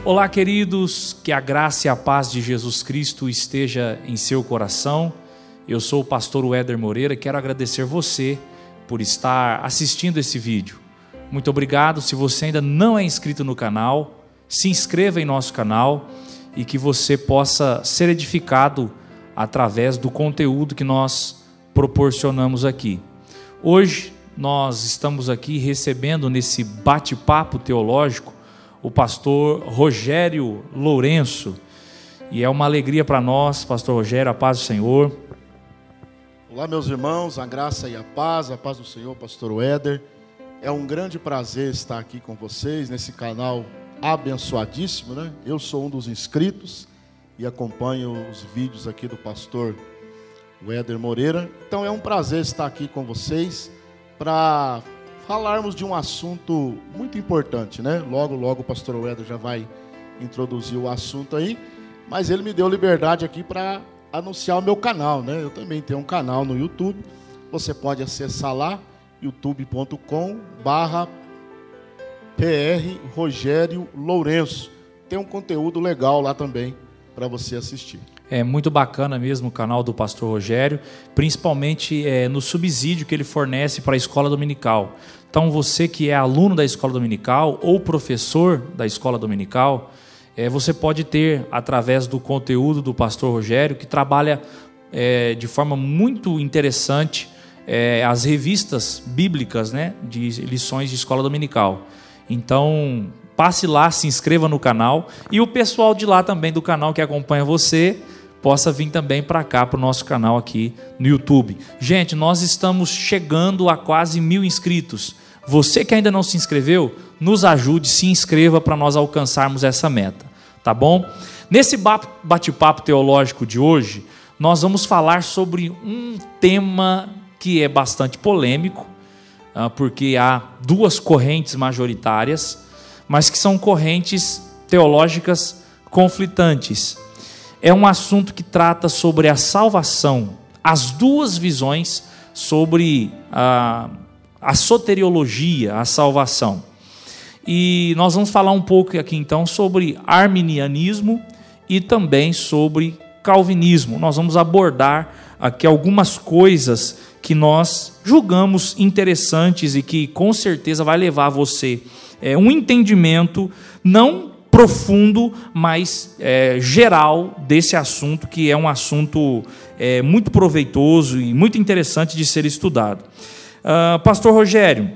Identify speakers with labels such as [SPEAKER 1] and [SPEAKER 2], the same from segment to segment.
[SPEAKER 1] Olá, queridos, que a graça e a paz de Jesus Cristo esteja em seu coração. Eu sou o pastor Éder Moreira e quero agradecer você por estar assistindo esse vídeo. Muito obrigado. Se você ainda não é inscrito no canal, se inscreva em nosso canal e que você possa ser edificado através do conteúdo que nós proporcionamos aqui. Hoje nós estamos aqui recebendo nesse bate-papo teológico o pastor Rogério Lourenço, e é uma alegria para nós, pastor Rogério, a paz do Senhor.
[SPEAKER 2] Olá, meus irmãos, a graça e a paz do Senhor, pastor Éder. É um grande prazer estar aqui com vocês nesse canal abençoadíssimo, né? Eu sou um dos inscritos e acompanho os vídeos aqui do pastor Éder Moreira. Então é um prazer estar aqui com vocês para falarmos de um assunto muito importante, né? Logo o pastor Éder já vai introduzir o assunto aí, mas ele me deu liberdade aqui para anunciar o meu canal, né? Eu também tenho um canal no YouTube, você pode acessar lá, youtube.com/PR Rogério Lourenço. Tem um conteúdo legal lá também para você assistir.
[SPEAKER 1] É muito bacana mesmo o canal do pastor Rogério, principalmente no subsídio que ele fornece para a escola dominical. Então você que é aluno da escola dominical ou professor da escola dominical, você pode ter, através do conteúdo do pastor Rogério, que trabalha de forma muito interessante as revistas bíblicas, né, de lições de escola dominical. Então passe lá, se inscreva no canal, e o pessoal de lá também do canal que acompanha você possa vir também para cá, para o nosso canal aqui no YouTube. Gente, nós estamos chegando a quase 1000 inscritos. Você que ainda não se inscreveu, nos ajude, se inscreva para nós alcançarmos essa meta, tá bom? Nesse bate-papo teológico de hoje, nós vamos falar sobre um tema que é bastante polêmico, porque há duas correntes majoritárias, mas que são correntes teológicas conflitantes. É um assunto que trata sobre a salvação, as duas visões sobre a soteriologia, a salvação. E nós vamos falar um pouco aqui então sobre arminianismo e também sobre calvinismo. Nós vamos abordar aqui algumas coisas que nós julgamos interessantes e que com certeza vai levar você um entendimento não profundo, mas geral desse assunto, que é um assunto muito proveitoso e muito interessante de ser estudado. Pastor Rogério,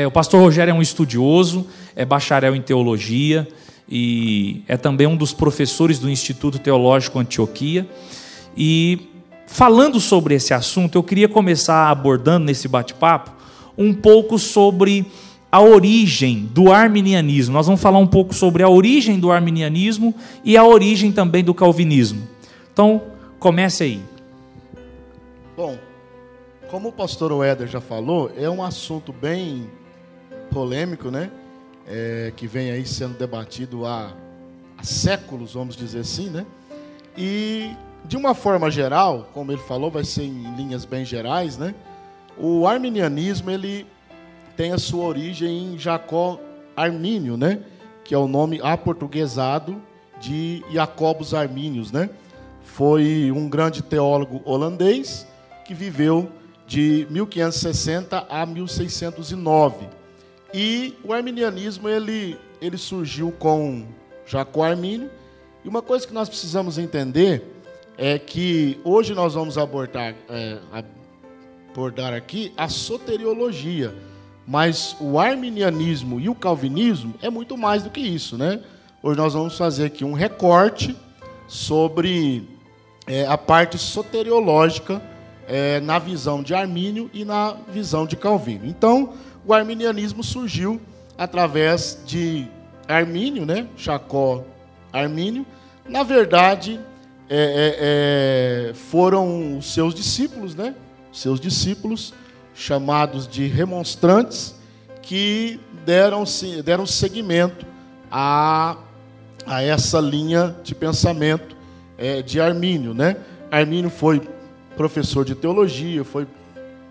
[SPEAKER 1] o pastor Rogério é um estudioso, é bacharel em teologia e é também um dos professores do Instituto Teológico Antioquia. E falando sobre esse assunto, eu queria começar abordando nesse bate-papo um pouco sobre a origem do arminianismo. Nós vamos falar um pouco sobre a origem do arminianismo e a origem também do calvinismo. Então, comece aí.
[SPEAKER 2] Bom, como o pastor Éder já falou, é um assunto bem polêmico, né? Que vem aí sendo debatido há séculos, vamos dizer assim, né? E, de uma forma geral, como ele falou, vai ser em linhas bem gerais, né? O arminianismo, ele tem a sua origem em Jacó Armínio, né? Que é o nome aportuguesado de Jacobus Arminius, né? Foi um grande teólogo holandês que viveu de 1560 a 1609. E o arminianismo ele surgiu com Jacó Armínio. E uma coisa que nós precisamos entender é que hoje nós vamos abordar aqui a soteriologia. Mas o arminianismo e o calvinismo é muito mais do que isso, né? Hoje nós vamos fazer aqui um recorte sobre a parte soteriológica na visão de Armínio e na visão de Calvino. Então, o arminianismo surgiu através de Armínio, né? Jacó Armínio. Na verdade, foram os seus discípulos, né? Seus discípulos, chamados de remonstrantes, que deram seguimento a essa linha de pensamento de Armínio, né? Armínio foi professor de teologia, foi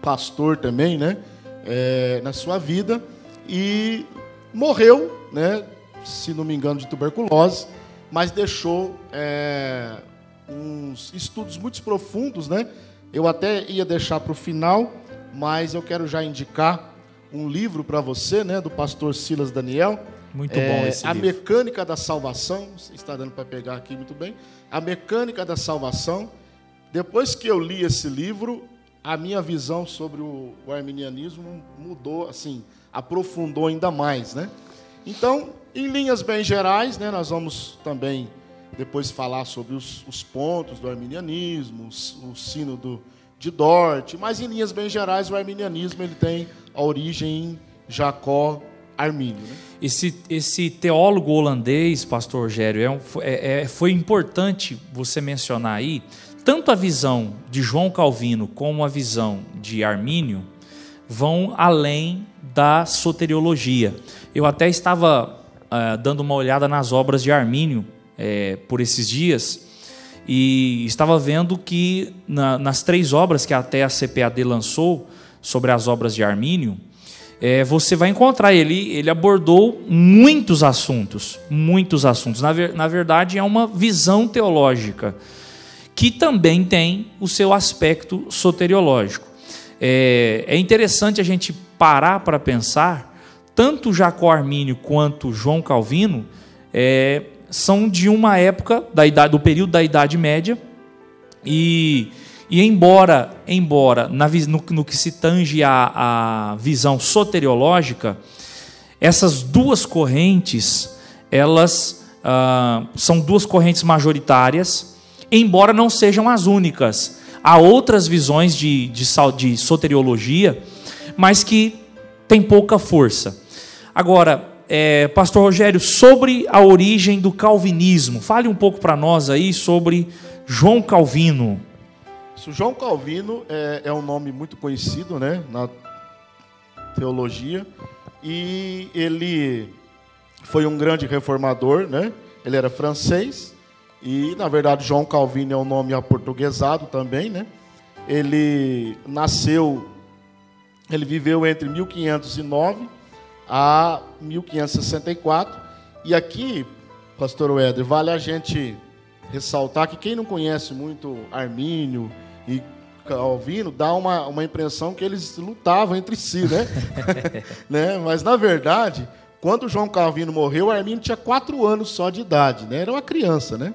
[SPEAKER 2] pastor também, né? Na sua vida, e morreu, né? se não me engano, de tuberculose, mas deixou uns estudos muito profundos, né? Eu até ia deixar para o final, mas eu quero já indicar um livro para você, né, do pastor Silas Daniel.
[SPEAKER 1] Muito bom esse livro.
[SPEAKER 2] A Mecânica da Salvação. Você está dando para pegar aqui muito bem. A Mecânica da Salvação. Depois que eu li esse livro, a minha visão sobre o arminianismo mudou, assim, aprofundou ainda mais, né? Então, em linhas bem gerais, né, nós vamos também depois falar sobre os pontos do arminianismo, o sínodo de Dort, mas em linhas bem gerais o arminianismo ele tem a origem em Jacó Armínio, né?
[SPEAKER 1] Esse teólogo holandês, pastor Rogério, foi importante você mencionar aí, tanto a visão de João Calvino como a visão de Armínio vão além da soteriologia. Eu até estava dando uma olhada nas obras de Armínio por esses dias e estava vendo que nas 3 obras que até a CPAD lançou sobre as obras de Armínio, você vai encontrar ele abordou muitos assuntos. Na verdade, é uma visão teológica que também tem o seu aspecto soteriológico. É interessante a gente parar para pensar, tanto Jacó Armínio quanto João Calvino são de uma época do período da Idade Média e embora no que se tange à visão soteriológica, essas duas correntes, elas são duas correntes majoritárias, embora não sejam as únicas. Há outras visões de soteriologia, mas que têm pouca força. Agora, pastor Rogério, sobre a origem do calvinismo, fale um pouco para nós aí sobre João Calvino.
[SPEAKER 2] João Calvino é um nome muito conhecido, né, na teologia, e ele foi um grande reformador, né? Ele era francês e, na verdade, João Calvino é um nome aportuguesado também, né? Ele viveu entre 1509 a 1564, e aqui, pastor Éder, vale a gente ressaltar que quem não conhece muito Armínio e Calvino dá uma impressão que eles lutavam entre si, né? Né? Mas, na verdade, quando João Calvino morreu, Armínio tinha 4 anos só de idade, né? Era uma criança, né?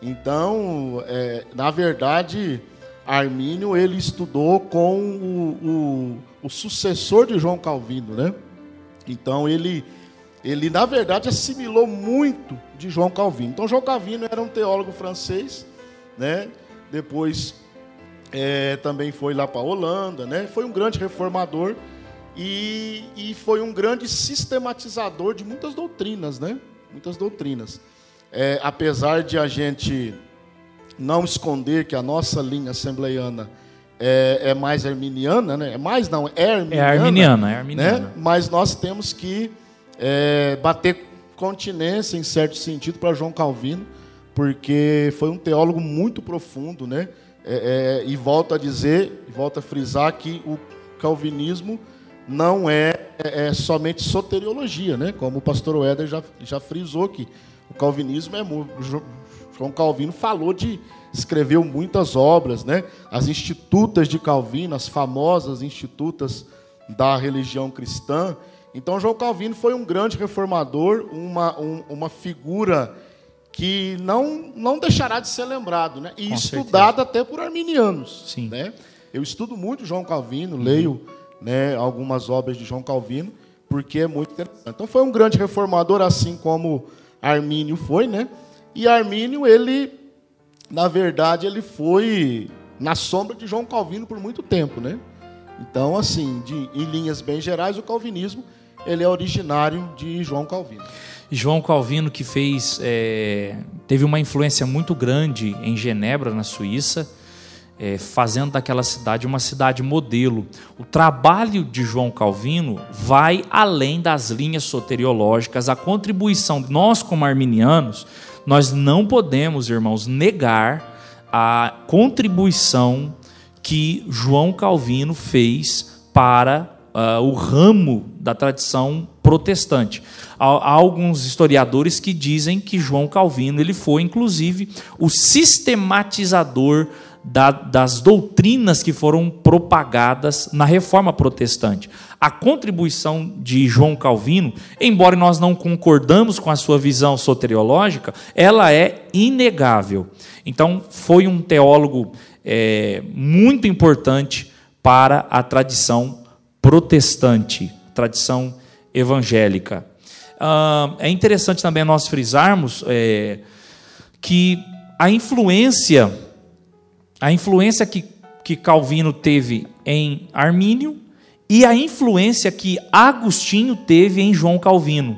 [SPEAKER 2] Então, na verdade, Armínio ele estudou com o sucessor de João Calvino, né? Então, ele, na verdade, assimilou muito de João Calvino. Então, João Calvino era um teólogo francês, né? Depois também foi lá para a Holanda, né? Foi um grande reformador e foi um grande sistematizador de muitas doutrinas, né? Muitas doutrinas. Apesar de a gente não esconder que a nossa linha assembleiana é mais arminiana, né? É arminiana. Né? Mas nós temos que bater continência, em certo sentido, para João Calvino, porque foi um teólogo muito profundo, né? E volto a dizer, volto a frisar que o calvinismo não é somente soteriologia, né? Como o pastor Éder já frisou que o calvinismo João Calvino escreveu muitas obras, né? As institutas de Calvino, as famosas institutas da religião cristã. Então, João Calvino foi um grande reformador, uma figura que não deixará de ser lembrado, né? E estudado até por arminianos.
[SPEAKER 1] Sim.
[SPEAKER 2] Né? Eu estudo muito João Calvino, leio, né, algumas obras de João Calvino, porque é muito interessante. Então, foi um grande reformador, assim como Armínio foi, né? E Armínio, na verdade, ele foi na sombra de João Calvino por muito tempo, né? Então, assim, em linhas bem gerais, o calvinismo ele é originário de João Calvino.
[SPEAKER 1] João Calvino que teve uma influência muito grande em Genebra, na Suíça, fazendo daquela cidade uma cidade modelo. O trabalho de João Calvino vai além das linhas soteriológicas. A contribuição, nós como arminianos, nós não podemos, irmãos, negar a contribuição que João Calvino fez para o ramo da tradição protestante. Há alguns historiadores que dizem que João Calvino ele foi, inclusive, o sistematizador das doutrinas que foram propagadas na Reforma Protestante. A contribuição de João Calvino, embora nós não concordamos com a sua visão soteriológica, ela é inegável. Então, foi um teólogo muito importante para a tradição protestante, tradição evangélica. É interessante também nós frisarmos que a influência que Calvino teve em Armínio e a influência que Agostinho teve em João Calvino,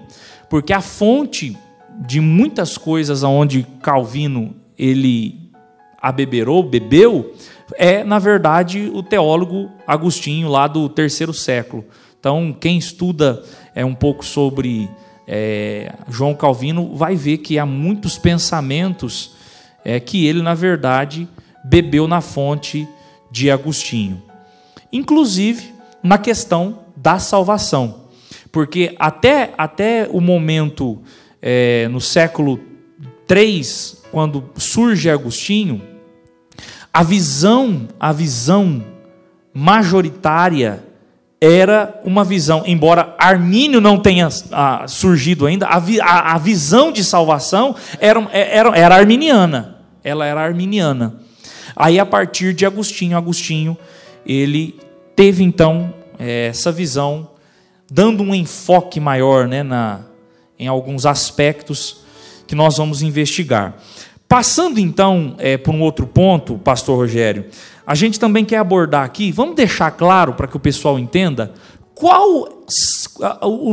[SPEAKER 1] porque a fonte de muitas coisas onde Calvino ele bebeu, na verdade, o teólogo Agostinho, lá do terceiro século. Então, quem estuda um pouco sobre João Calvino vai ver que há muitos pensamentos que ele, na verdade, bebeu na fonte de Agostinho. Inclusive, na questão da salvação. Porque até o momento, no século III, quando surge Agostinho, a visão majoritária era uma visão, embora Armínio não tenha surgido ainda, a visão de salvação era arminiana. Ela era arminiana. Aí, a partir de Agostinho, ele teve, então, essa visão, dando um enfoque maior, né, em alguns aspectos que nós vamos investigar. Passando, então, por um outro ponto, pastor Rogério, a gente também quer abordar aqui, vamos deixar claro para que o pessoal entenda,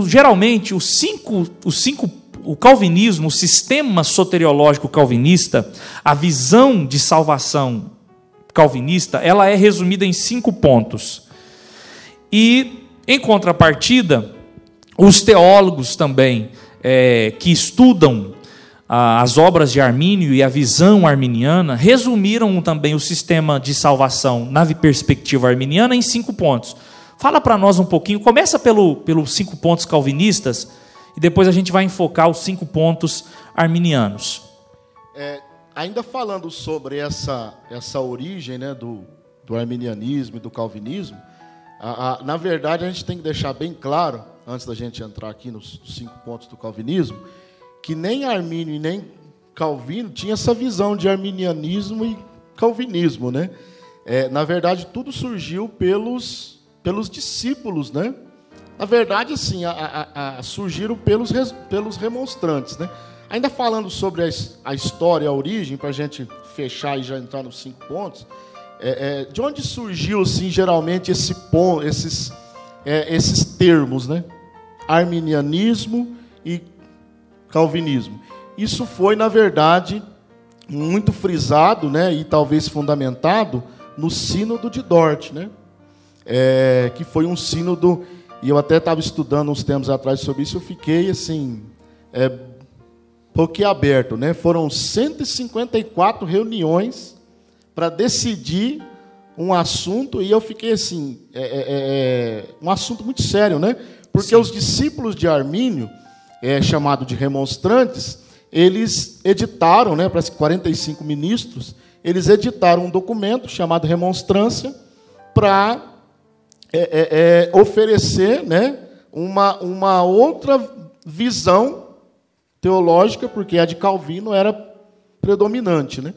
[SPEAKER 1] geralmente, o calvinismo, o sistema soteriológico calvinista, a visão de salvação calvinista, ela é resumida em 5 pontos. E, em contrapartida, os teólogos também, que estudam as obras de Armínio e a visão arminiana, resumiram também o sistema de salvação na perspectiva arminiana em 5 pontos. Fala para nós um pouquinho, começa pelos 5 pontos calvinistas, e depois a gente vai enfocar os 5 pontos arminianos.
[SPEAKER 2] Ainda falando sobre essa origem, né, do arminianismo e do calvinismo, na verdade a gente tem que deixar bem claro, antes da gente entrar aqui nos 5 pontos do calvinismo, que nem Armínio e nem Calvino tinha essa visão de arminianismo e calvinismo, né? Na verdade, tudo surgiu pelos discípulos, né? Na verdade, assim, surgiram pelos remonstrantes, né? Ainda falando sobre a história, a origem, para a gente fechar e já entrar nos 5 pontos, de onde surgiu, assim, geralmente, esses termos, né? Arminianismo e calvinismo. Isso foi, na verdade, muito frisado, né, e talvez fundamentado no sínodo de Dort, né? Que foi um sínodo, e eu até estava estudando uns tempos atrás sobre isso, eu fiquei assim, boquiaberto, né? Foram 154 reuniões para decidir um assunto, e eu fiquei assim, um assunto muito sério, né? Porque Sim. Os discípulos de Armínio, chamado de remonstrantes, eles editaram, né, parece que 45 ministros, eles editaram um documento chamado Remonstrância para oferecer, né, uma outra visão teológica, porque a de Calvino era predominante, né?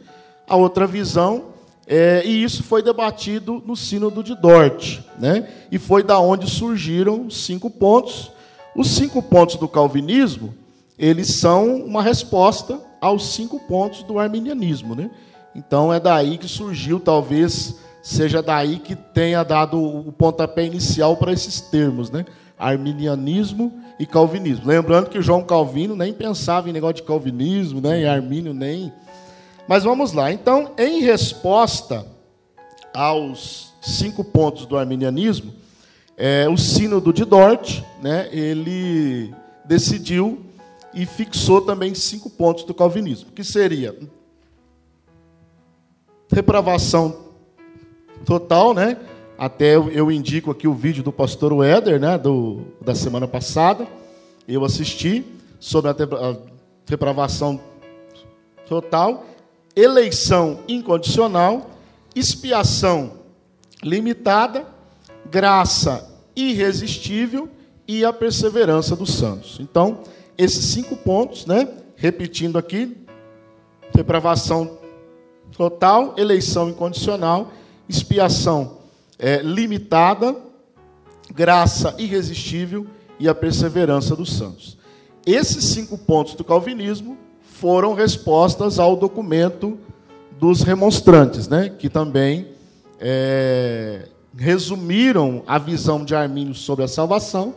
[SPEAKER 2] A outra visão, e isso foi debatido no sínodo de Dort, né? E foi da onde surgiram os 5 pontos. Os 5 pontos do calvinismo, eles são uma resposta aos 5 pontos do arminianismo, né? Então, é daí que surgiu, talvez seja daí que tenha dado o pontapé inicial para esses termos, né? Arminianismo e calvinismo. Lembrando que João Calvino nem pensava em negócio de calvinismo, né? E Armínio nem... Mas vamos lá. Então, em resposta aos 5 pontos do arminianismo, o sínodo de Dort, né, ele decidiu e fixou também 5 pontos do calvinismo, que seria reprovação total, né? Até eu indico aqui o vídeo do pastor Éder, né, da semana passada. eu assisti, sobre a depravação total, eleição incondicional, expiação limitada, graça irresistível e a perseverança dos santos. Então, esses 5 pontos, né? Repetindo aqui: depravação total, eleição incondicional, expiação limitada, graça irresistível e a perseverança dos santos. Esses 5 pontos do calvinismo foram respostas ao documento dos remonstrantes, né? Que também resumiram a visão de Armínio sobre a salvação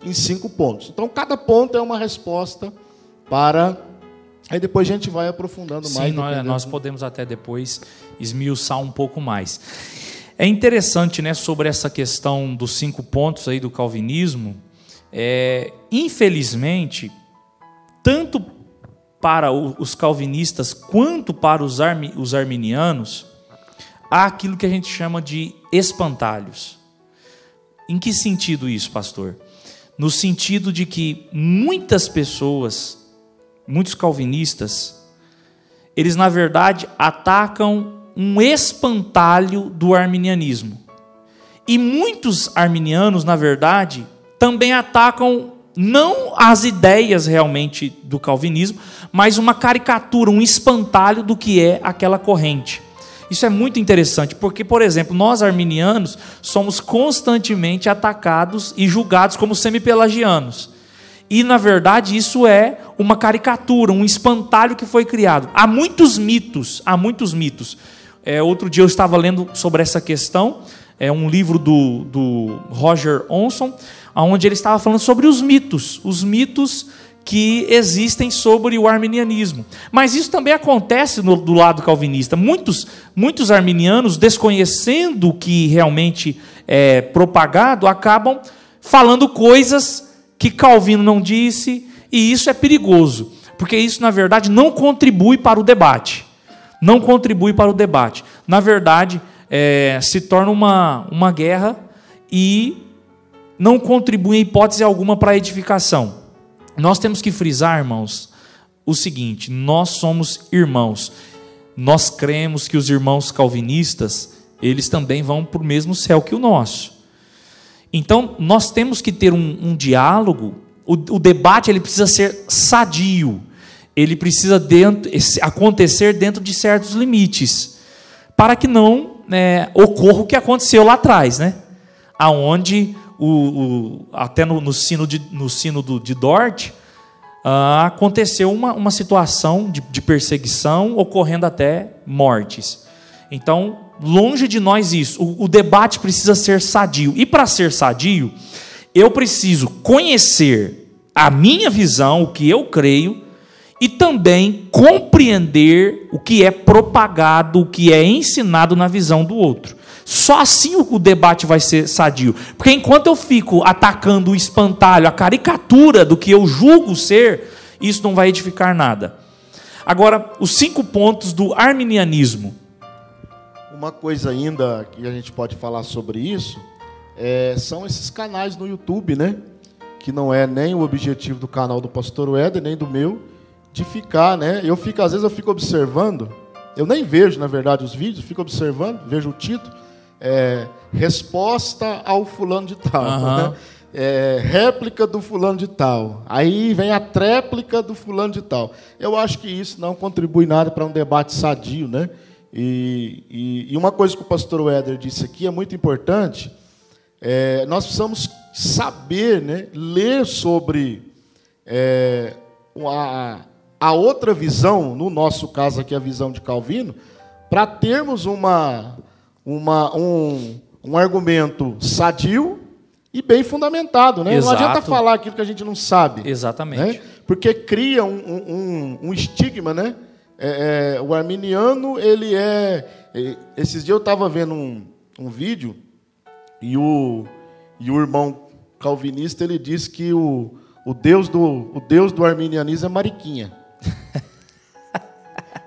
[SPEAKER 2] em 5 pontos. Então, cada ponto é uma resposta para... Aí depois a gente vai aprofundando mais.
[SPEAKER 1] Sim, nós podemos até depois esmiuçar um pouco mais. É interessante, né, sobre essa questão dos 5 pontos aí do calvinismo. Infelizmente, tanto para os calvinistas quanto para os arminianos, há aquilo que a gente chama de espantalhos. Em que sentido isso, pastor? No sentido de que muitas pessoas, muitos calvinistas, eles na verdade atacam um espantalho do arminianismo. E muitos arminianos, na verdade, também atacam não as ideias realmente do calvinismo, mas uma caricatura, um espantalho do que é aquela corrente. Isso é muito interessante, porque, por exemplo, nós arminianos somos constantemente atacados e julgados como semipelagianos. E, na verdade, isso é uma caricatura, um espantalho que foi criado. Há muitos mitos, outro dia eu estava lendo sobre essa questão, um livro do Roger Onson, onde ele estava falando sobre os mitos que existem sobre o arminianismo. Mas isso também acontece do lado calvinista. Muitos arminianos, desconhecendo o que realmente é propagado, acabam falando coisas que Calvino não disse, e isso é perigoso, porque isso, na verdade, não contribui para o debate. Não contribui para o debate. Na verdade, se torna uma guerra e não contribui em hipótese alguma para a edificação. Nós temos que frisar, irmãos, o seguinte: nós somos irmãos. Nós cremos que os irmãos calvinistas, eles também vão para o mesmo céu que o nosso. Então, nós temos que ter um diálogo. O debate ele precisa ser sadio. Ele precisa acontecer dentro de certos limites, para que não ocorra o que aconteceu lá atrás, né? Aonde até no sino de Dort aconteceu uma situação de perseguição, ocorrendo até mortes. Então, longe de nós isso. O debate precisa ser sadio. E para ser sadio, eu preciso conhecer a minha visão, o que eu creio, e também compreender o que é propagado, o que é ensinado na visão do outro. Só assim o debate vai ser sadio. Porque enquanto eu fico atacando o espantalho, a caricatura do que eu julgo ser, isso não vai edificar nada. Agora, os 5 pontos do arminianismo.
[SPEAKER 2] Uma coisa ainda que a gente pode falar sobre isso, são esses canais no YouTube, né? Que não é nem o objetivo do canal do pastor Éder, nem do meu, de ficar, né? Às vezes eu fico observando, eu nem vejo, na verdade, os vídeos, fico observando, vejo o título, resposta ao fulano de tal, né? Réplica do fulano de tal, aí vem a tréplica do fulano de tal. Eu acho que isso não contribui nada para um debate sadio, né? E uma coisa que o pastor Éder disse aqui é muito importante, nós precisamos saber, né, ler sobre a outra visão, no nosso caso aqui a visão de Calvino, para termos um argumento sadio e bem fundamentado, né? Não adianta falar aquilo que a gente não sabe.
[SPEAKER 1] Exatamente.
[SPEAKER 2] Né? Porque cria um estigma, né? O arminiano, ele esses dias eu estava vendo um vídeo e o irmão calvinista, ele disse que o Deus do arminianismo é Mariquinha.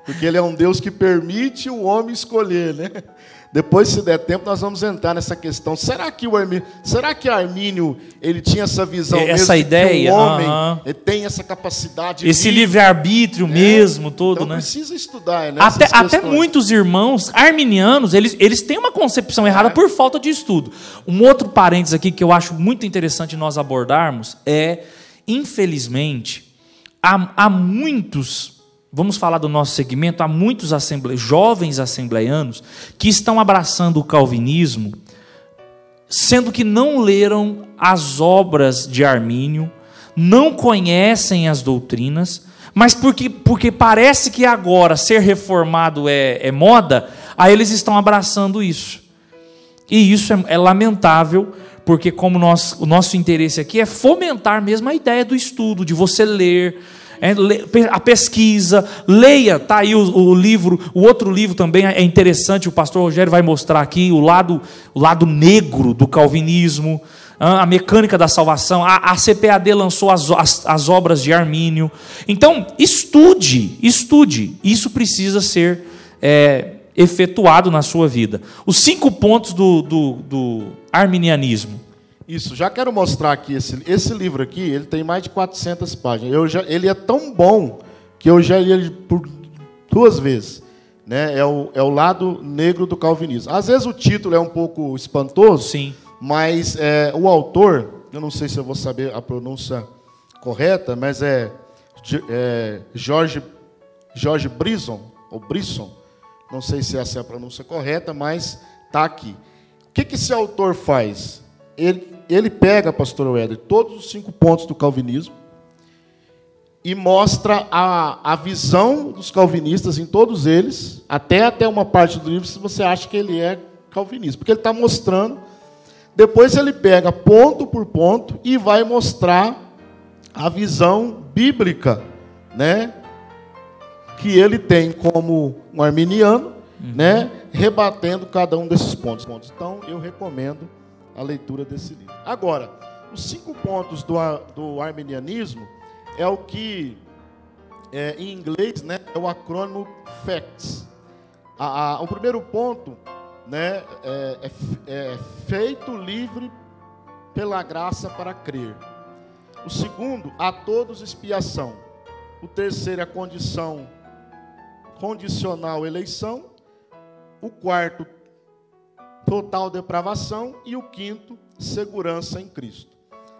[SPEAKER 2] Porque ele é um Deus que permite o homem escolher, né? Depois, se der tempo, nós vamos entrar nessa questão. Será que Armínio ele tinha essa visão
[SPEAKER 1] essa
[SPEAKER 2] mesmo
[SPEAKER 1] ideia,
[SPEAKER 2] que o homem ele tem essa capacidade?
[SPEAKER 1] Esse livre-arbítrio mesmo, todo,
[SPEAKER 2] então
[SPEAKER 1] né?
[SPEAKER 2] Precisa estudar, né?
[SPEAKER 1] Até muitos irmãos arminianos, eles têm uma concepção errada por falta de estudo. Um outro parênteses aqui que eu acho muito interessante nós abordarmos é, infelizmente, há muitos... Vamos falar do nosso segmento. Há muitos jovens assembleianos que estão abraçando o calvinismo, sendo que não leram as obras de Armínio, não conhecem as doutrinas, mas porque parece que agora ser reformado é moda, aí eles estão abraçando isso. E isso é lamentável, porque como o nosso interesse aqui é fomentar mesmo a ideia do estudo, de você ler, a pesquisa, leia, está aí o livro, o outro livro também é interessante, o pastor Rogério vai mostrar aqui o lado negro do calvinismo, a mecânica da salvação, a CPAD lançou as obras de Armínio. Então, estude, isso precisa ser efetuado na sua vida. Os 5 pontos do arminianismo.
[SPEAKER 2] Isso, já quero mostrar aqui, esse livro aqui, ele tem mais de 400 páginas. Ele é tão bom que eu já li ele por 2 vezes. Né? É o lado negro do calvinismo. Às vezes o título é um pouco espantoso,
[SPEAKER 1] sim,
[SPEAKER 2] mas o autor, eu não sei se eu vou saber a pronúncia correta, mas George Brisson, ou Brisson, não sei se essa é a pronúncia correta, mas está aqui. O que esse autor faz? Ele pega, pastor Éder, todos os 5 pontos do calvinismo e mostra a visão dos calvinistas em todos eles, até uma parte do livro, se você acha que ele é calvinista. Porque ele está mostrando, depois ele pega ponto por ponto e vai mostrar a visão bíblica, né, que ele tem como um arminiano, né, rebatendo cada um desses pontos. Então, eu recomendo a leitura desse livro. Agora, os 5 pontos do arminianismo é o que, em inglês, né, é o acrônimo FACTS. O primeiro ponto, né, é feito livre pela graça para crer. O segundo, a todos expiação. O terceiro, a condicional eleição. O quarto, total depravação, e o quinto, segurança em Cristo.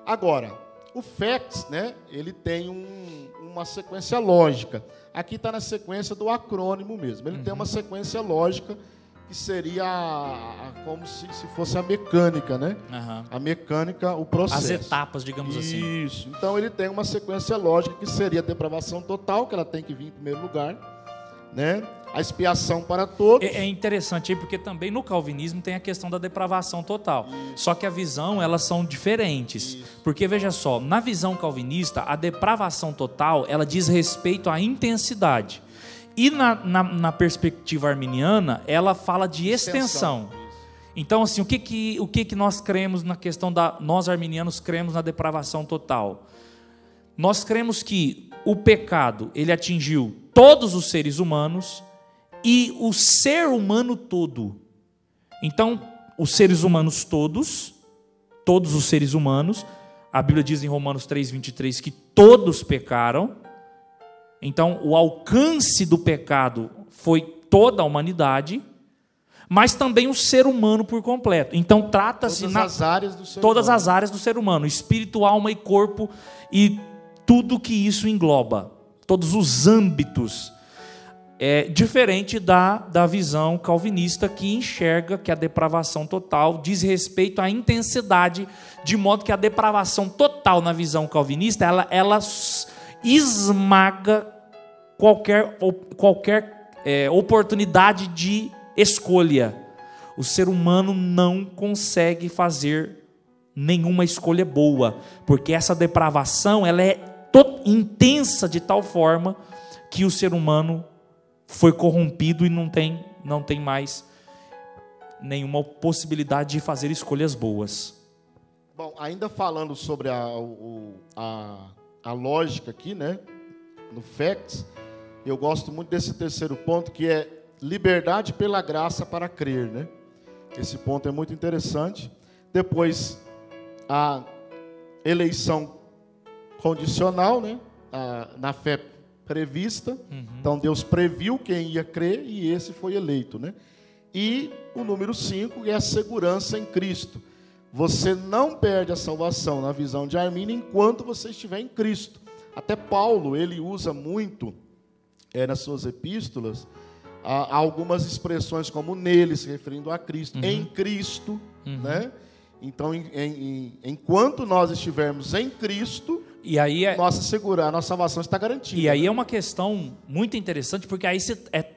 [SPEAKER 2] Agora, o FACTS, né, ele tem uma sequência lógica. Aqui está na sequência do acrônimo mesmo. Ele tem uma sequência lógica que seria como se fosse a mecânica, né? A mecânica, o processo.
[SPEAKER 1] As etapas, digamos assim.
[SPEAKER 2] Isso. Então ele tem uma sequência lógica que seria a depravação total, que ela tem que vir em primeiro lugar, né? A expiação para todos.
[SPEAKER 1] É interessante aí, porque também no calvinismo tem a questão da depravação total. Isso. Só que a visão, elas são diferentes. Isso. Porque, veja só, na visão calvinista, a depravação total, ela diz respeito à intensidade. E na perspectiva arminiana, ela fala de extensão. Então, assim, o que nós cremos na questão nós arminianos cremos na depravação total? Nós cremos que o pecado, ele atingiu todos os seres humanos e o ser humano todo. Então, os seres humanos todos os seres humanos, a Bíblia diz em Romanos 3:23 que todos pecaram. Então, o alcance do pecado foi toda a humanidade, mas também o ser humano por completo. Então, trata-se todas as áreas do ser humano, espírito, alma e corpo, e tudo que isso engloba, todos os âmbitos. É diferente da visão calvinista, que enxerga que a depravação total diz respeito à intensidade, de modo que a depravação total na visão calvinista, ela esmaga qualquer oportunidade de escolha. O ser humano não consegue fazer nenhuma escolha boa, porque essa depravação ela é intensa de tal forma que o ser humano foi corrompido e não tem mais nenhuma possibilidade de fazer escolhas boas.
[SPEAKER 2] Bom, ainda falando sobre a lógica aqui, né, no FACTS, eu gosto muito desse terceiro ponto, que é liberdade pela graça para crer, né? Esse ponto é muito interessante. Depois, a eleição condicional, né? Na fé prevista. Então, Deus previu quem ia crer e esse foi eleito, né? E o número 5 é a segurança em Cristo. Você não perde a salvação na visão de Armínio enquanto você estiver em Cristo. Até Paulo, ele usa muito nas suas epístolas algumas expressões como nele, se referindo a Cristo, em Cristo, né? Então, enquanto nós estivermos em Cristo,
[SPEAKER 1] e aí
[SPEAKER 2] a nossa salvação está garantida.
[SPEAKER 1] E aí é uma questão muito interessante, porque aí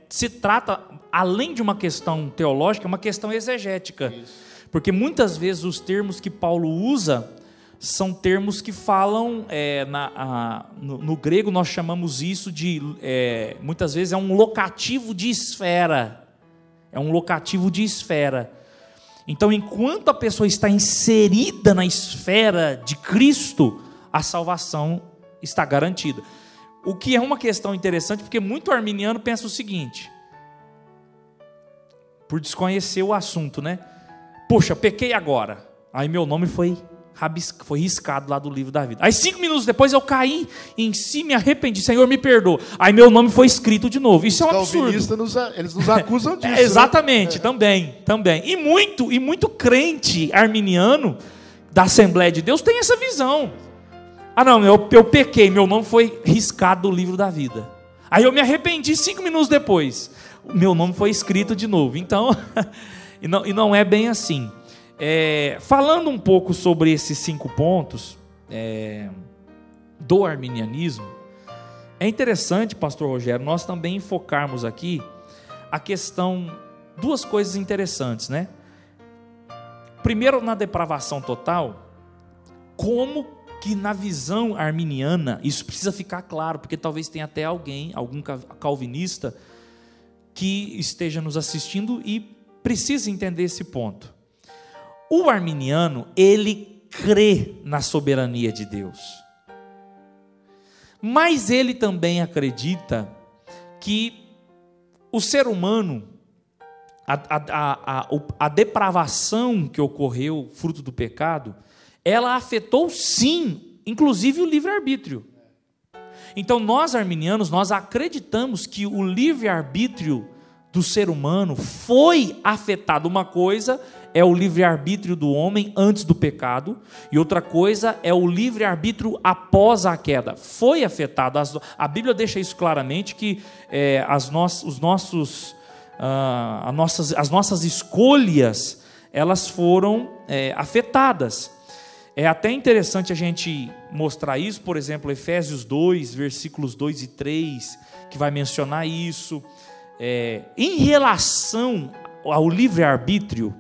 [SPEAKER 1] se trata, além de uma questão teológica, é uma questão exegética. Isso. Porque muitas vezes os termos que Paulo usa são termos que falam, no grego nós chamamos isso de, muitas vezes é um locativo de esfera. É um locativo de esfera. Então, enquanto a pessoa está inserida na esfera de Cristo, a salvação está garantida. O que é uma questão interessante, porque muito arminiano pensa o seguinte, por desconhecer o assunto, né? Poxa, pequei agora. Aí meu nome foi riscado lá do livro da vida. Aí 5 minutos depois eu caí em si, me arrependi. Senhor, me perdoa. Aí meu nome foi escrito de novo. Isso é um absurdo.
[SPEAKER 2] Eles nos acusam disso.
[SPEAKER 1] Exatamente,
[SPEAKER 2] né?
[SPEAKER 1] Também. E muito crente arminiano da Assembleia de Deus tem essa visão. Não, eu pequei, meu nome foi riscado do livro da vida. Aí eu me arrependi 5 minutos depois. Meu nome foi escrito de novo. Então, e não é bem assim. Falando um pouco sobre esses 5 pontos do arminianismo, é interessante, pastor Rogério, nós também enfocarmos aqui a questão, 2 coisas interessantes, né? Primeiro, na depravação total, como que na visão arminiana, isso precisa ficar claro, porque talvez tenha até algum calvinista que esteja nos assistindo e precisa entender esse ponto. O arminiano, ele crê na soberania de Deus. Mas ele também acredita que o ser humano, a depravação que ocorreu, fruto do pecado, ela afetou sim, inclusive o livre-arbítrio. Então nós arminianos, nós acreditamos que o livre-arbítrio do ser humano foi afetado. Uma coisa é o livre-arbítrio do homem antes do pecado, e outra coisa é o livre-arbítrio após a queda. Foi afetado. A Bíblia deixa isso claramente, que as nossas escolhas, elas foram afetadas. É até interessante a gente mostrar isso, por exemplo, Efésios 2, versículos 2 e 3, que vai mencionar isso. Em relação ao livre-arbítrio,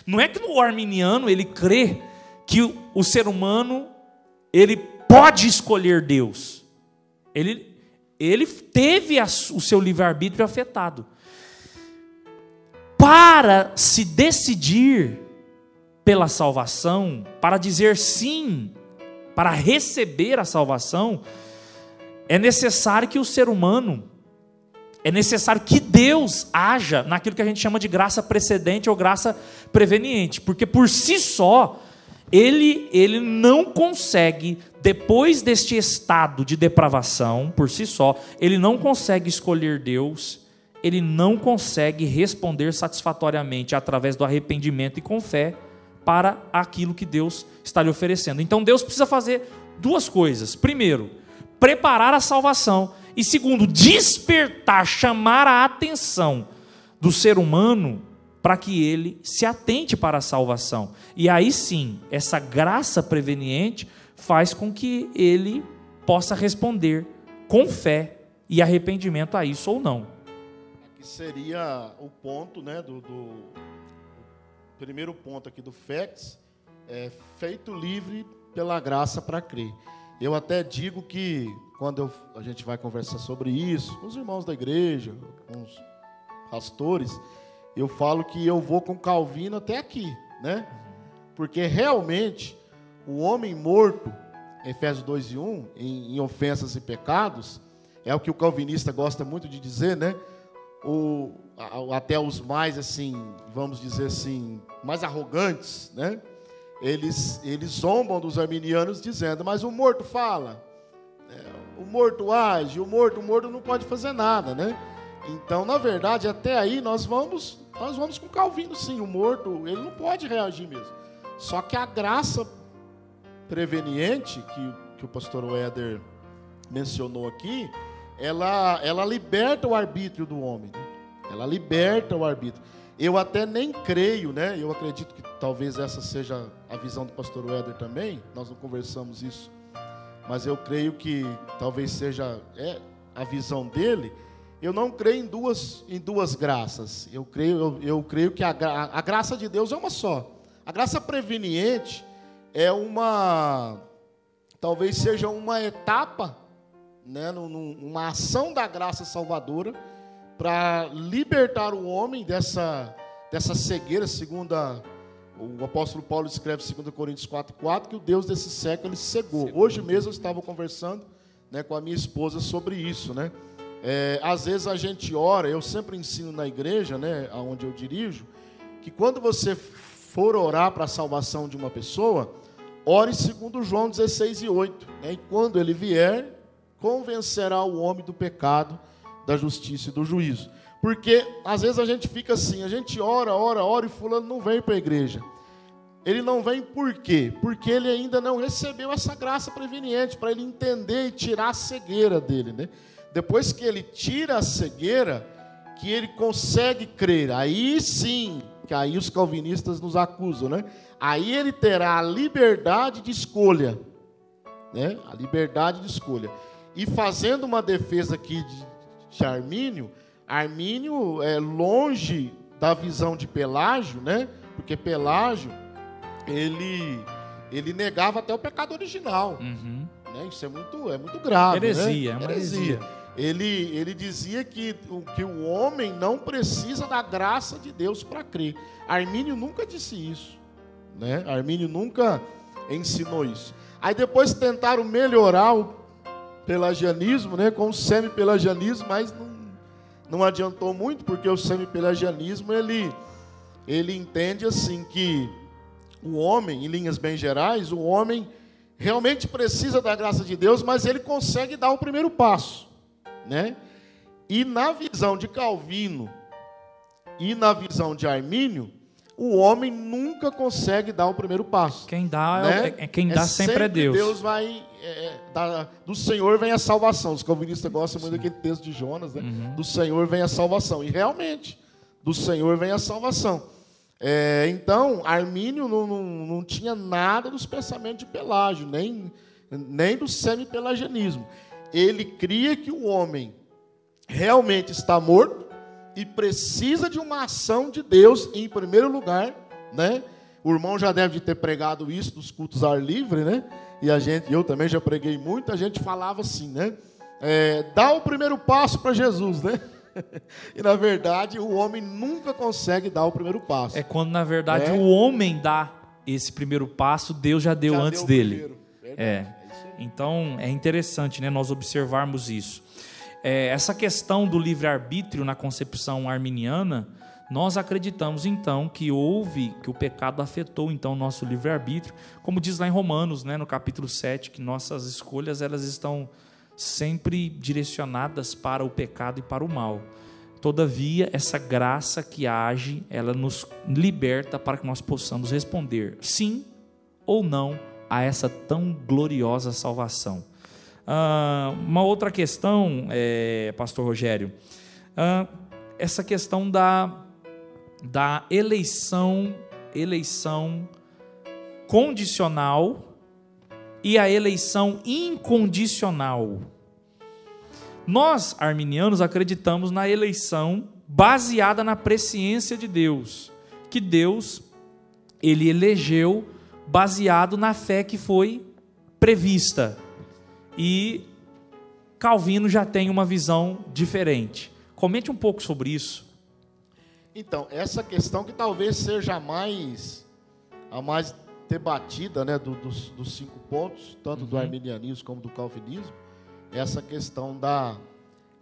[SPEAKER 1] não é que o arminiano ele crê que o ser humano ele pode escolher Deus. Ele teve o seu livre-arbítrio afetado. Para se decidir pela salvação, para dizer sim, para receber a salvação, é necessário que o ser humano, é necessário que Deus haja naquilo que a gente chama de graça precedente ou graça preveniente, porque por si só, ele não consegue, depois deste estado de depravação, por si só, ele não consegue escolher Deus, ele não consegue responder satisfatoriamente através do arrependimento e com fé para aquilo que Deus está lhe oferecendo. Então Deus precisa fazer 2 coisas. Primeiro, preparar a salvação. E segundo, despertar, chamar a atenção do ser humano para que ele se atente para a salvação. E aí sim, essa graça preveniente faz com que ele possa responder com fé e arrependimento a isso ou não.
[SPEAKER 2] Aqui seria o ponto, né, do primeiro ponto aqui do FEX, feito livre pela graça para crer. Eu até digo que, quando a gente vai conversar sobre isso, com os irmãos da igreja, com os pastores, eu falo que eu vou com Calvino até aqui, né? Porque realmente, o homem morto, Efésios 2 e 1, em ofensas e pecados, é o que o calvinista gosta muito de dizer, né? até os mais, assim, vamos dizer assim, mais arrogantes, né? Eles zombam dos arminianos dizendo, mas o morto fala, né? O morto age, o morto não pode fazer nada, né? Então, na verdade, até aí nós vamos com Calvino, sim. O morto, ele não pode reagir mesmo. Só que a graça preveniente, que o pastor Weder mencionou aqui, ela liberta o arbítrio do homem, né? Ela liberta o arbítrio. Eu até nem creio, né? Eu acredito que talvez essa seja a visão do pastor Weder também. Nós não conversamos isso, mas eu creio que talvez seja a visão dele. Eu não creio em duas graças. Eu creio que a graça de Deus é uma só. A graça preveniente talvez seja uma etapa, né, uma ação da graça salvadora para libertar o homem dessa cegueira, segundo o apóstolo Paulo escreve em 2 Coríntios 4,4, que o Deus desse século ele cegou. Hoje mesmo eu estava conversando, né, com a minha esposa sobre isso, né? Às vezes a gente ora, eu sempre ensino na igreja, né, onde eu dirijo, que quando você for orar para a salvação de uma pessoa, ore segundo João 16:8, né, e quando ele vier, convencerá o homem do pecado, da justiça e do juízo. Porque às vezes a gente fica assim, a gente ora e fulano não vem para a igreja. Ele não vem por quê? Porque ele ainda não recebeu essa graça preveniente, para ele entender e tirar a cegueira dele, né? Depois que ele tira a cegueira, que ele consegue crer, aí sim, que aí os calvinistas nos acusam, né? Aí ele terá a liberdade de escolha, né? A liberdade de escolha. E fazendo uma defesa aqui de Armínio é longe da visão de Pelágio, né? Porque Pelágio, ele negava até o pecado original.
[SPEAKER 1] Uhum.
[SPEAKER 2] Né? Isso é muito grave.
[SPEAKER 1] Heresia,
[SPEAKER 2] né?
[SPEAKER 1] É uma heresia.
[SPEAKER 2] Ele dizia que o homem não precisa da graça de Deus para crer. Armínio nunca disse isso, né? Armínio nunca ensinou isso. Aí depois tentaram melhorar o pelagianismo, né, com o semi-pelagianismo, mas não adiantou muito, porque o semi-pelagianismo ele entende assim que o homem, em linhas bem gerais, o homem realmente precisa da graça de Deus, mas ele consegue dar o primeiro passo, né? E na visão de Calvino e na visão de Armínio, o homem nunca consegue dar o primeiro passo.
[SPEAKER 1] Quem dá,
[SPEAKER 2] né?
[SPEAKER 1] Quem dá sempre é Deus.
[SPEAKER 2] Deus vai do Senhor vem a salvação. Os calvinistas gostam muito daquele texto de Jonas, né? Uhum. Do Senhor vem a salvação. E realmente, do Senhor vem a salvação. Então, Armínio não tinha nada dos pensamentos de Pelágio, nem do semi-pelagianismo. Ele cria que o homem realmente está morto e precisa de uma ação de Deus em primeiro lugar, né? O irmão já deve ter pregado isso nos cultos ao ar livre, né? E eu também já preguei muito, a gente falava assim, né? Dá o primeiro passo para Jesus, né? E na verdade o homem nunca consegue dar o primeiro passo.
[SPEAKER 1] Quando na verdade o homem dá esse primeiro passo, Deus já deu antes dele. Então é interessante, né, nós observarmos isso. Essa questão do livre-arbítrio na concepção arminiana, nós acreditamos então que o pecado afetou então o nosso livre-arbítrio, como diz lá em Romanos, né, no capítulo 7, que nossas escolhas elas estão sempre direcionadas para o pecado e para o mal. Todavia, essa graça que age, ela nos liberta para que nós possamos responder sim ou não a essa tão gloriosa salvação. Uma outra questão, pastor Rogério, essa questão da eleição condicional e a eleição incondicional. Nós, arminianos, acreditamos na eleição baseada na presciência de Deus, que Deus, ele elegeu baseado na fé que foi prevista. E Calvino já tem uma visão diferente. Comente um pouco sobre isso.
[SPEAKER 2] Então, essa questão que talvez seja a mais debatida, né, dos 5 pontos, tanto do arminianismo como do calvinismo, essa questão da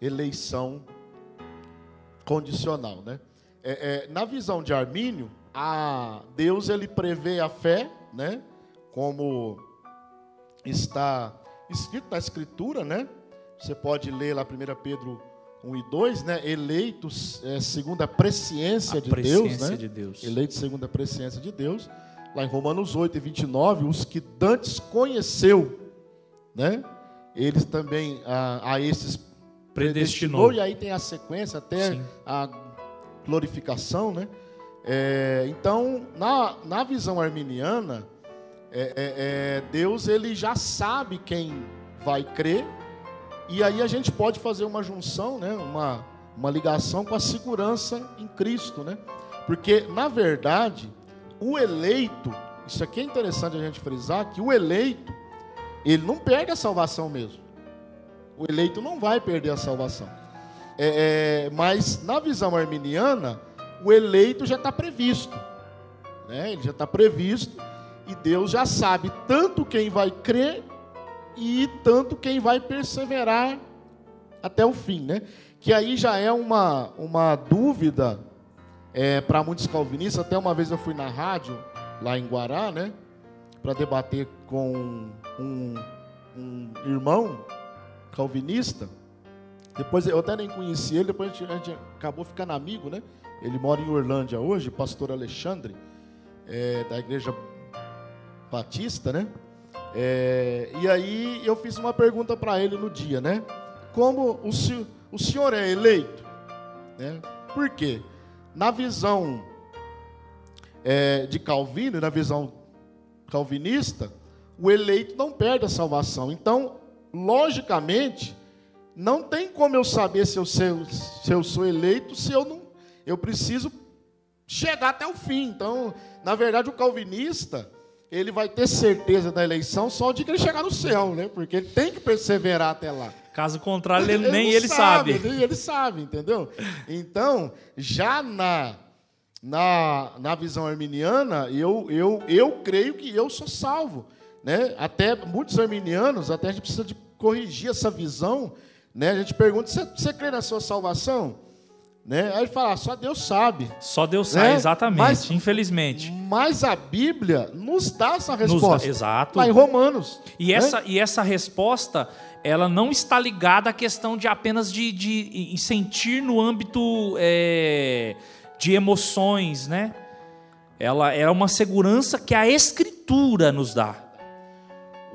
[SPEAKER 2] eleição condicional, né? Na visão de Armínio, Deus ele prevê a fé, né? Como está escrito na Escritura, né? Você pode ler lá 1 Pedro 1 e 2, né? Eleitos segundo a presciência de Deus, né? Eleitos segundo a presciência de Deus. Lá em Romanos 8 e 29, os que dantes conheceu, né? Eles também a esses predestinou. E aí tem a sequência até Sim. a glorificação, né? Então, na visão arminiana, Deus ele já sabe quem vai crer, e aí a gente pode fazer uma junção, né? uma ligação com a segurança em Cristo, né? Porque, na verdade, o eleito, isso aqui é interessante a gente frisar, que o eleito, ele não perde a salvação mesmo. O eleito não vai perder a salvação. Mas na visão arminiana, o eleito já está previsto, né? Ele já está previsto, e Deus já sabe tanto quem vai crer e tanto quem vai perseverar até o fim, né? Que aí já é uma dúvida para muitos calvinistas. Até uma vez eu fui na rádio, lá em Guará, né? Para debater com um irmão calvinista. Depois eu até nem conheci ele, depois a gente acabou ficando amigo, né? Ele mora em Orlândia hoje, pastor Alexandre, da igreja batista, né? E aí eu fiz uma pergunta para ele no dia, né? Como o senhor é eleito? Né? Por quê? Na visão de Calvino, na visão calvinista, o eleito não perde a salvação. Então, logicamente, não tem como eu saber se eu sou eleito, se eu preciso chegar até o fim. Então, na verdade, o calvinista, ele vai ter certeza da eleição só de que ele chegar no céu, né? Porque ele tem que perseverar até lá.
[SPEAKER 1] Caso contrário, nem ele sabe.
[SPEAKER 2] Nem ele sabe, entendeu? Então, já na visão arminiana, eu creio que eu sou salvo, né? Até muitos arminianos, até a gente precisa de corrigir essa visão, né? A gente pergunta: você crê na sua salvação? Né? Aí ele fala: só Deus sabe.
[SPEAKER 1] Só Deus sabe, né? Exatamente, infelizmente.
[SPEAKER 2] Mas a Bíblia nos dá essa resposta.
[SPEAKER 1] Exato.
[SPEAKER 2] Lá em Romanos.
[SPEAKER 1] E essa resposta, ela não está ligada à questão de apenas de sentir no âmbito de emoções, né? Ela é uma segurança que a Escritura nos dá.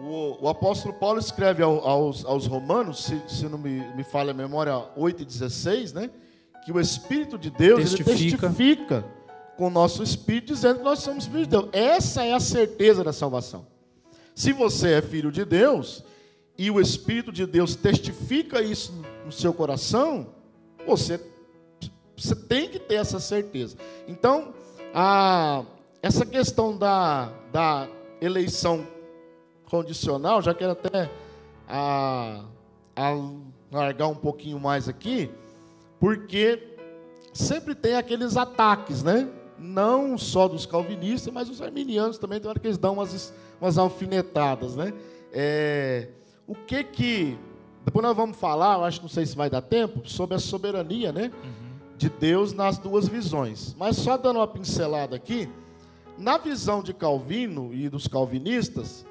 [SPEAKER 2] O apóstolo Paulo escreve aos Romanos, se não me falha a memória, 8:16, né? Que o Espírito de Deus testifica com o nosso Espírito, dizendo que nós somos filhos de Deus. Essa é a certeza da salvação. Se você é filho de Deus, e o Espírito de Deus testifica isso no seu coração, você tem que ter essa certeza. Então, essa questão da eleição condicional, já quero até largar um pouquinho mais aqui, porque sempre tem aqueles ataques, né? Não só dos calvinistas, mas os arminianos também, tem hora que eles dão umas alfinetadas, né? O que depois nós vamos falar, eu acho que não sei se vai dar tempo, sobre a soberania, né? De Deus nas duas visões. Mas só dando uma pincelada aqui, na visão de Calvino e dos calvinistas,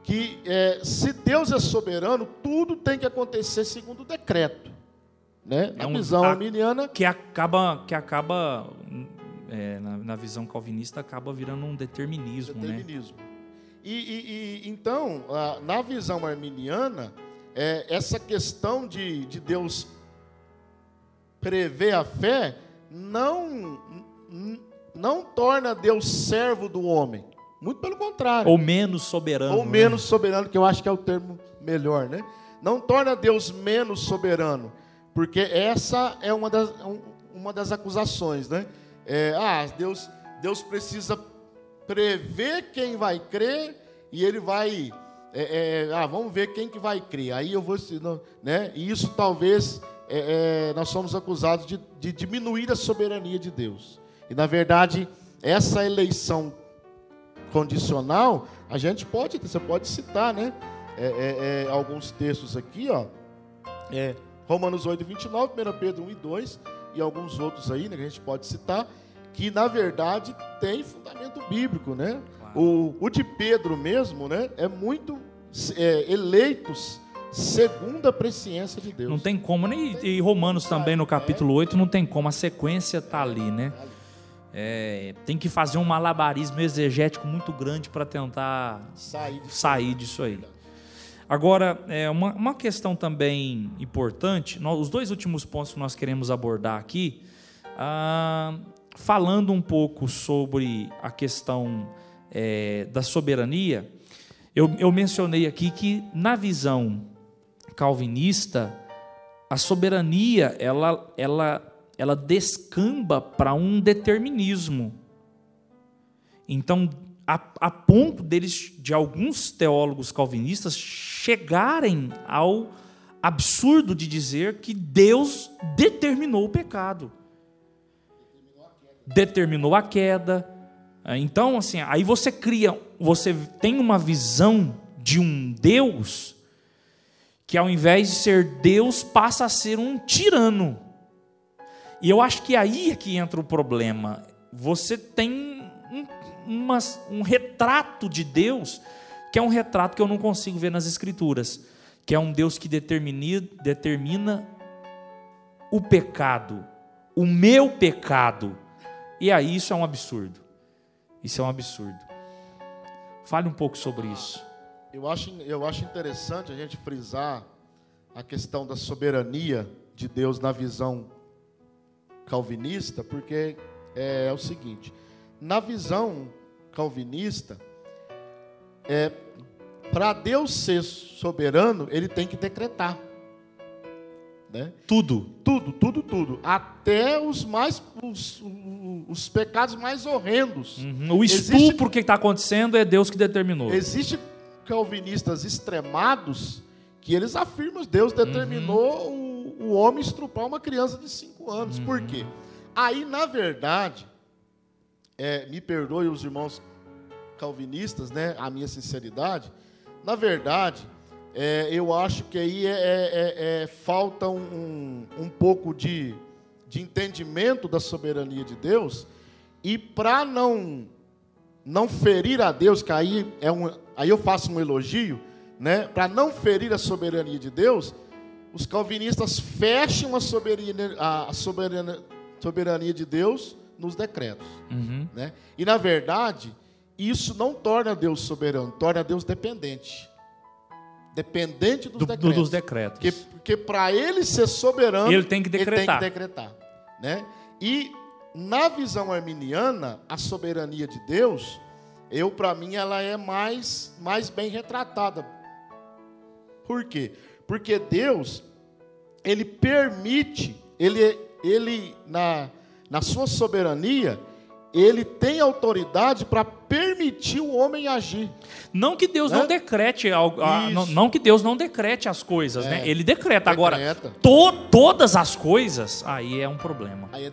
[SPEAKER 2] que se Deus é soberano, tudo tem que acontecer segundo o decreto. Né? Na visão arminiana,
[SPEAKER 1] que acaba na visão calvinista acaba virando um determinismo. Né?
[SPEAKER 2] Então, na visão arminiana, essa questão de Deus prever a fé não torna Deus servo do homem. Muito pelo contrário.
[SPEAKER 1] Ou menos soberano.
[SPEAKER 2] Ou menos soberano, que eu acho que é o termo melhor, né? Não torna Deus menos soberano. Porque essa é uma das acusações, né? Deus precisa prever quem vai crer e ele vai... vamos ver quem que vai crer. Aí eu vou... Né? E isso talvez nós somos acusados de diminuir a soberania de Deus. E, na verdade, essa eleição condicional, você pode citar, né? Alguns textos aqui, ó. Romanos 8, 29, 1 Pedro 1 e 2, e alguns outros aí, né, que a gente pode citar, que na verdade tem fundamento bíblico, né? Claro. O de Pedro mesmo, né, é muito eleitos segundo a presciência de Deus.
[SPEAKER 1] Não tem como, nem e Romanos também no capítulo 8 não tem como, a sequência está ali, né? Tem que fazer um malabarismo exegético muito grande para tentar sair disso aí. Agora, uma questão também importante, os dois últimos pontos que nós queremos abordar aqui, falando um pouco sobre a questão da soberania, eu mencionei aqui que na visão calvinista, a soberania ela descamba para um determinismo. Então, a ponto de alguns teólogos calvinistas chegarem ao absurdo de dizer que Deus determinou o pecado. Determinou a queda. Então, assim, aí você tem uma visão de um Deus que, ao invés de ser Deus, passa a ser um tirano. E eu acho que aí é que entra o problema. Você tem um retrato de Deus, que é um retrato que eu não consigo ver nas Escrituras, que é um Deus que determina o pecado, o meu pecado. E aí isso é um absurdo. Isso é um absurdo. Fale um pouco sobre isso.
[SPEAKER 2] Eu acho interessante a gente frisar a questão da soberania de Deus na visão calvinista, porque é o seguinte: na visão calvinista, para Deus ser soberano, ele tem que decretar, né?
[SPEAKER 1] Tudo.
[SPEAKER 2] Até os pecados mais horrendos.
[SPEAKER 1] O estupro que está acontecendo é Deus que determinou.
[SPEAKER 2] Existem calvinistas extremados que eles afirmam que Deus determinou o homem estrupar uma criança de 5 anos. Por quê? Aí, na verdade, me perdoe os irmãos calvinistas, né, a minha sinceridade, na verdade, eu acho que aí falta um pouco de entendimento da soberania de Deus, e para não ferir a Deus, que aí eu faço um elogio, né, para não ferir a soberania de Deus, os calvinistas fecham a soberania de Deus nos decretos. Né? E, na verdade, isso não torna Deus soberano, torna Deus dependente. Dependente dos decretos. Porque para ele ser soberano,
[SPEAKER 1] ele tem que decretar.
[SPEAKER 2] Né? E, na visão arminiana, a soberania de Deus, para mim, ela é mais bem retratada. Por quê? Porque Deus, ele permite, ele na sua soberania, ele tem autoridade para permitir o homem agir.
[SPEAKER 1] Não que Deus não decrete não que Deus não decrete as coisas, né? Ele decreta. Agora, todas as coisas, aí é um problema.
[SPEAKER 2] Aí é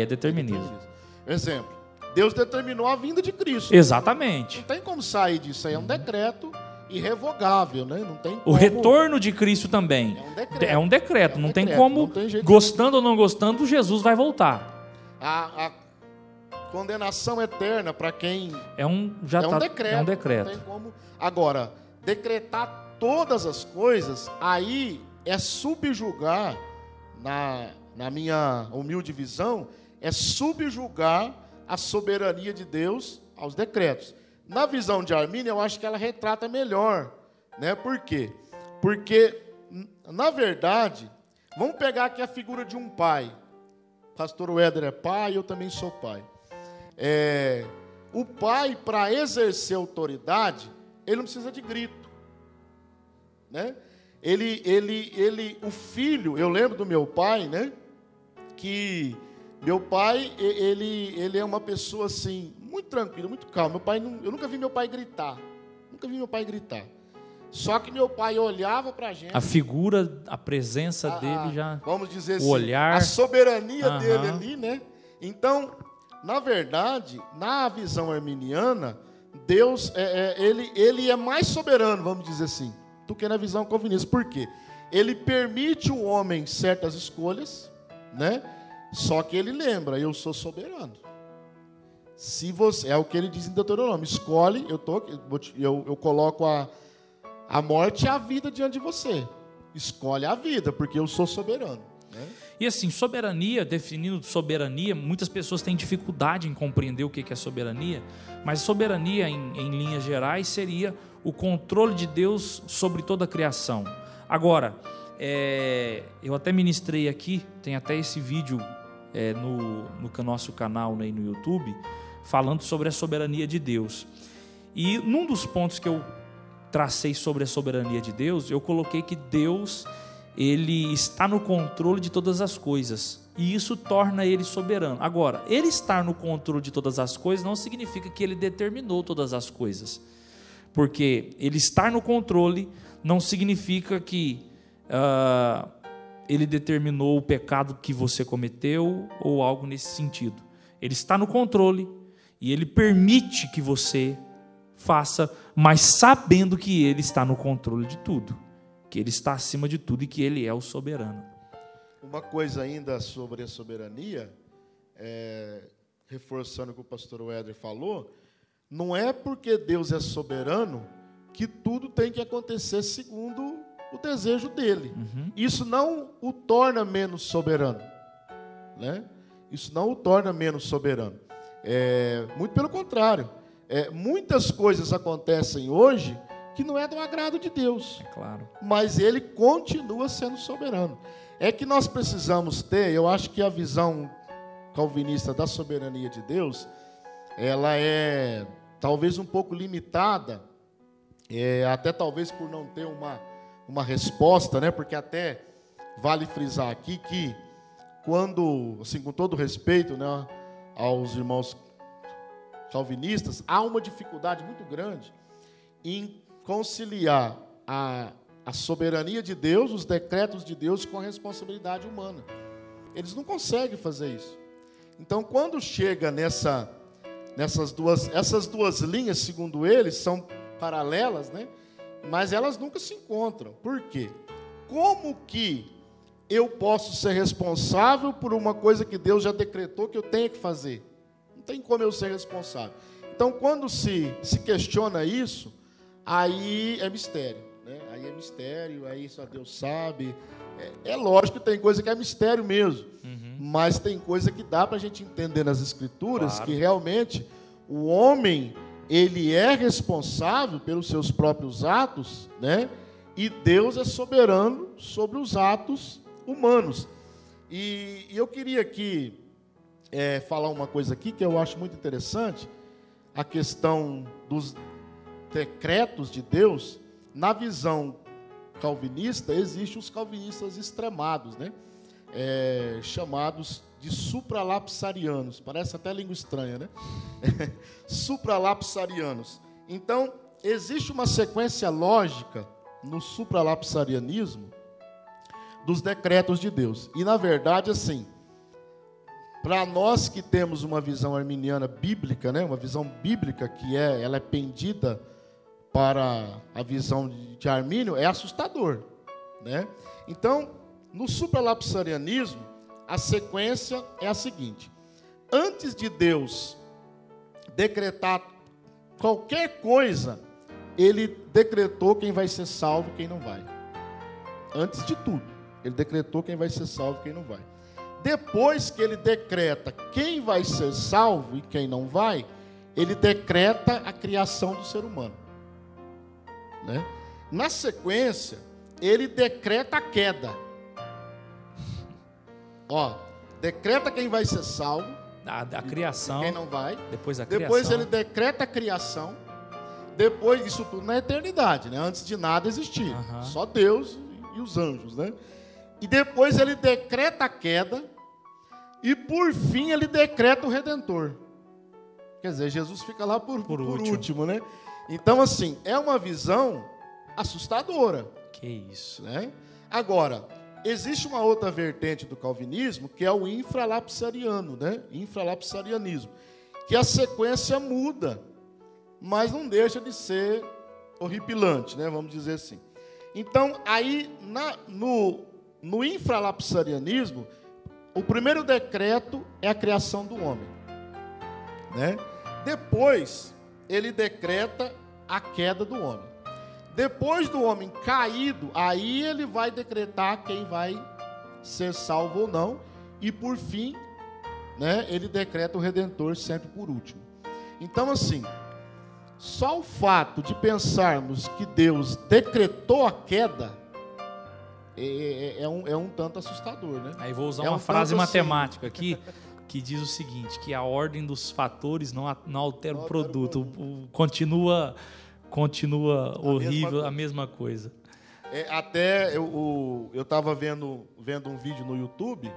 [SPEAKER 2] determinismo. Exemplo, Deus determinou a vinda de Cristo.
[SPEAKER 1] Exatamente.
[SPEAKER 2] Não tem como sair disso, aí é um decreto irrevogável, né? Não tem como...
[SPEAKER 1] O retorno de Cristo também é um decreto. Não tem como, gostando ou não gostando, Jesus vai voltar.
[SPEAKER 2] A condenação eterna para quem...
[SPEAKER 1] É um decreto.
[SPEAKER 2] Não tem como... Agora, decretar todas as coisas, aí é subjugar, na minha humilde visão, é subjugar a soberania de Deus aos decretos. Na visão de Armínio, eu acho que ela retrata melhor, né? Por quê? Porque, na verdade, vamos pegar aqui a figura de um pai. O pastor Éder é pai, eu também sou pai. O pai, para exercer autoridade, ele não precisa de grito, né? O filho, eu lembro do meu pai, né? Que meu pai, ele é uma pessoa assim, muito tranquilo, muito calmo. Eu nunca vi meu pai gritar. Só que meu pai olhava para a gente.
[SPEAKER 1] A figura, a presença dele já.
[SPEAKER 2] Vamos dizer assim,
[SPEAKER 1] o olhar.
[SPEAKER 2] A soberania dele ali, né? Então, na verdade, na visão arminiana, Deus, ele é mais soberano, vamos dizer assim, do que na visão calvinista. Por quê? Ele permite o homem certas escolhas, né? Só que ele lembra, eu sou soberano. Se você, é o que ele diz em Deuteronômio, escolhe, eu coloco a morte e a vida diante de você. Escolhe a vida, porque eu sou soberano. Né?
[SPEAKER 1] E assim, soberania, definindo soberania, muitas pessoas têm dificuldade em compreender o que é soberania, mas soberania, em linhas gerais, seria o controle de Deus sobre toda a criação. Agora, eu até ministrei aqui, tem até esse vídeo no nosso canal, né, no YouTube, falando sobre a soberania de Deus. E num dos pontos que eu tracei sobre a soberania de Deus, eu coloquei que Deus, ele está no controle de todas as coisas, e isso torna ele soberano. Agora, ele estar no controle de todas as coisas não significa que ele determinou todas as coisas, porque ele estar no controle não significa que ele determinou o pecado que você cometeu ou algo nesse sentido. Ele está no controle e ele permite que você faça, mas sabendo que ele está no controle de tudo, que ele está acima de tudo e que ele é o soberano.
[SPEAKER 2] Uma coisa ainda sobre a soberania, reforçando o que o pastor Éder falou, não é porque Deus é soberano que tudo tem que acontecer segundo o desejo dele.
[SPEAKER 1] Uhum.
[SPEAKER 2] Isso não o torna menos soberano, né? Isso não o torna menos soberano. Muito pelo contrário. Muitas coisas acontecem hoje que não é do agrado de Deus.
[SPEAKER 1] É claro.
[SPEAKER 2] Mas ele continua sendo soberano. É que nós precisamos ter, eu acho que a visão calvinista da soberania de Deus, ela é talvez um pouco limitada, até talvez por não ter uma resposta, né? Porque até vale frisar aqui que quando, assim, com todo respeito, né, aos irmãos calvinistas, há uma dificuldade muito grande em conciliar a soberania de Deus, os decretos de Deus, com a responsabilidade humana. Eles não conseguem fazer isso. Então, quando chega essas duas linhas, segundo eles, são paralelas, né? Mas elas nunca se encontram. Por quê? Como que eu posso ser responsável por uma coisa que Deus já decretou que eu tenha que fazer? Não tem como eu ser responsável. Então, quando se questiona isso, aí é mistério, né? Aí é mistério, aí só Deus sabe. É lógico que tem coisa que é mistério mesmo, mas tem coisa que dá para a gente entender nas Escrituras, claro, que realmente o homem, ele é responsável pelos seus próprios atos, né? E Deus é soberano sobre os atos humanos. E eu queria aqui falar uma coisa aqui que eu acho muito interessante, a questão dos decretos de Deus. Na visão calvinista, existem os calvinistas extremados, né? Chamados de supralapsarianos. Parece até língua estranha, né? Supralapsarianos. Então, existe uma sequência lógica no supralapsarianismo dos decretos de Deus. E, na verdade, assim, para nós que temos uma visão arminiana bíblica, né? Uma visão bíblica que ela é pendida para a visão de Armínio, é assustador, né? Então, no supralapsarianismo, a sequência é a seguinte: antes de Deus decretar qualquer coisa, ele decretou quem vai ser salvo e quem não vai. Antes de tudo, ele decretou quem vai ser salvo e quem não vai. Depois que ele decreta quem vai ser salvo e quem não vai, ele decreta a criação do ser humano, né? Na sequência, ele decreta a queda. Decreta quem vai ser salvo,
[SPEAKER 1] a criação,
[SPEAKER 2] quem não vai.
[SPEAKER 1] Depois
[SPEAKER 2] ele decreta a criação. Depois, isso tudo na eternidade, né? Antes de nada existir, só Deus e os anjos, né? E depois ele decreta a queda. E por fim ele decreta o Redentor. Quer dizer, Jesus fica lá por último, né? Então, assim, é uma visão assustadora.
[SPEAKER 1] Que isso,
[SPEAKER 2] né? Agora, existe uma outra vertente do calvinismo, que é o infralapsariano, né? Infralapsarianismo, que a sequência muda, mas não deixa de ser horripilante, né? Vamos dizer assim. Então, aí, no infralapsarianismo, o primeiro decreto é a criação do homem, né? Depois, ele decreta a queda do homem. Depois do homem caído, aí ele vai decretar quem vai ser salvo ou não. E por fim, né, ele decreta o Redentor sempre por último. Então, assim, só o fato de pensarmos que Deus decretou a queda é um tanto assustador, né?
[SPEAKER 1] Aí vou usar uma frase matemática aqui, que diz o seguinte, que a ordem dos fatores não altera o produto. Continua horrível, a mesma coisa.
[SPEAKER 2] Até eu estava vendo um vídeo no YouTube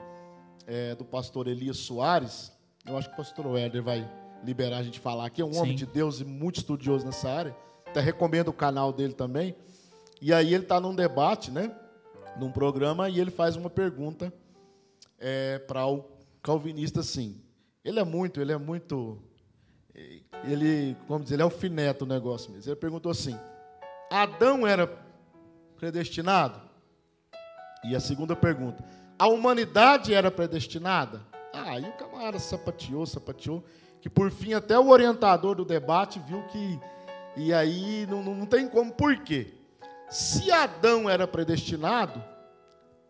[SPEAKER 2] do pastor Elias Soares. Eu acho que o pastor Éder vai liberar a gente falar aqui. É um homem de Deus e muito estudioso nessa área. Até recomendo o canal dele também. E aí ele está num debate, né? Num programa, e ele faz uma pergunta para o calvinista, assim. Ele, como dizer, ele é alfineta o negócio mesmo. Ele perguntou assim: Adão era predestinado? E a segunda pergunta: a humanidade era predestinada? Aí o camarada sapateou, que por fim até o orientador do debate viu que... E aí não tem como. Por quê? Se Adão era predestinado,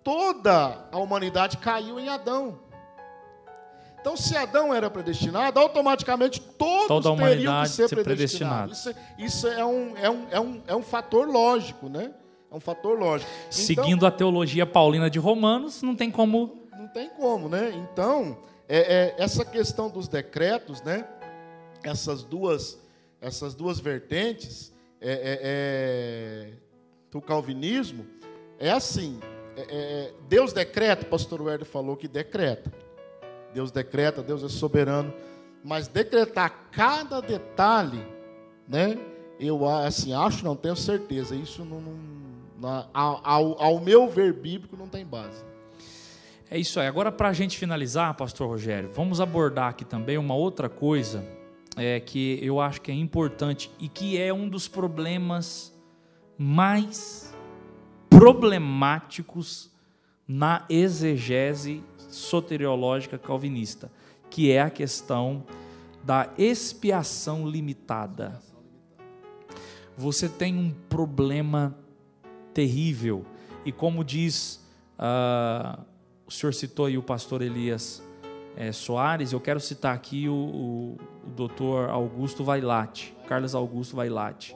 [SPEAKER 2] toda a humanidade caiu em Adão. Então, se Adão era predestinado, automaticamente toda teriam que ser predestinados. Isso é um fator lógico, né? É um fator lógico.
[SPEAKER 1] Seguindo a teologia paulina de Romanos, não tem como.
[SPEAKER 2] Não tem como, né? Então, essa questão dos decretos, né? Essas duas vertentes do calvinismo, é assim, Deus decreta, o pastor Werder falou que decreta. Deus decreta, Deus é soberano, mas decretar cada detalhe, né? Eu assim, não tenho certeza, isso ao meu ver bíblico não tem base.
[SPEAKER 1] É isso aí. Agora, para a gente finalizar, pastor Rogério, vamos abordar aqui também uma outra coisa que eu acho que é importante e que é um dos problemas mais problemáticos na exegese soteriológica calvinista, que é a questão da expiação limitada. Você tem um problema terrível, e como diz, o senhor citou aí o pastor Elias Soares, eu quero citar aqui o doutor Augusto Vailate, Carlos Augusto Vailate,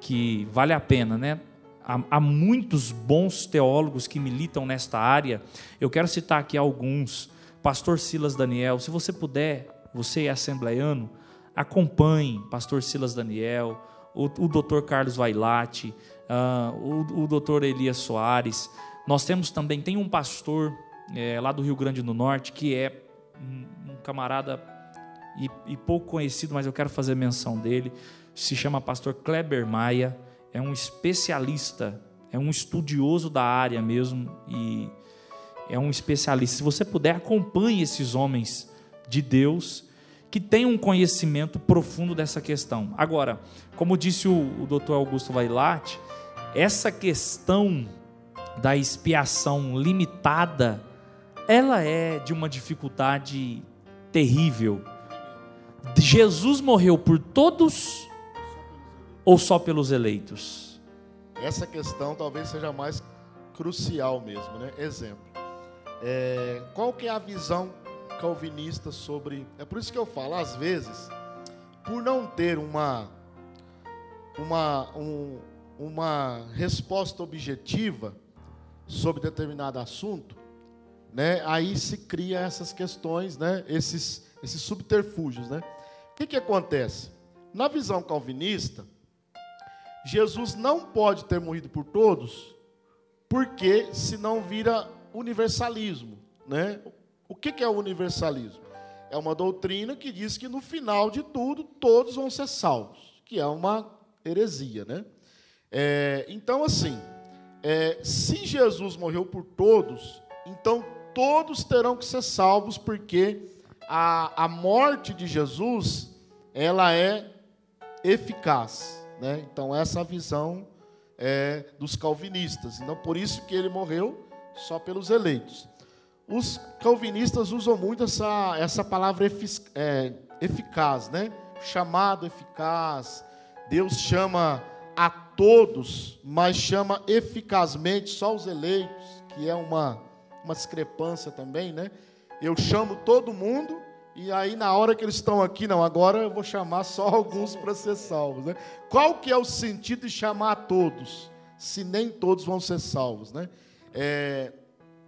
[SPEAKER 1] que vale a pena, né? Há muitos bons teólogos que militam nesta área. Eu quero citar aqui alguns. Pastor Silas Daniel, se você puder, você é assembleiano, acompanhe Pastor Silas Daniel, o Dr. Carlos Vailate, o Dr. Elias Soares. Nós temos também, tem um pastor lá do Rio Grande do Norte, que é um camarada e pouco conhecido, mas eu quero fazer menção dele, se chama pastor Kleber Maia. É um especialista, é um estudioso da área mesmo, e é um especialista. Se você puder, acompanhe esses homens de Deus que têm um conhecimento profundo dessa questão. Agora, como disse o Dr. Augusto Vailate, essa questão da expiação limitada, ela é de uma dificuldade terrível. Jesus morreu por todos ou só pelos eleitos?
[SPEAKER 2] Essa questão talvez seja mais crucial mesmo, né? Exemplo. Qual que é a visão calvinista sobre... É por isso que eu falo, às vezes, por não ter uma resposta objetiva sobre determinado assunto, né? Aí se cria essas questões, né? Esses subterfúgios, né? O que acontece? Na visão calvinista, Jesus não pode ter morrido por todos, porque senão vira universalismo, né? O que é o universalismo? É uma doutrina que diz que no final de tudo todos vão ser salvos, que é uma heresia, né? Então, assim, se Jesus morreu por todos, então todos terão que ser salvos, porque a morte de Jesus, ela é eficaz, né? Então, essa é a visão dos calvinistas. Então, por isso que ele morreu só pelos eleitos. os calvinistas usam muito essa palavra eficaz, né? Chamado eficaz. Deus chama a todos, mas chama eficazmente só os eleitos, que é uma discrepância também, né? Eu chamo todo mundo, e aí na hora que eles estão aqui, não, agora eu vou chamar só alguns para ser salvos, né? Qual que é o sentido de chamar a todos, se nem todos vão ser salvos, né?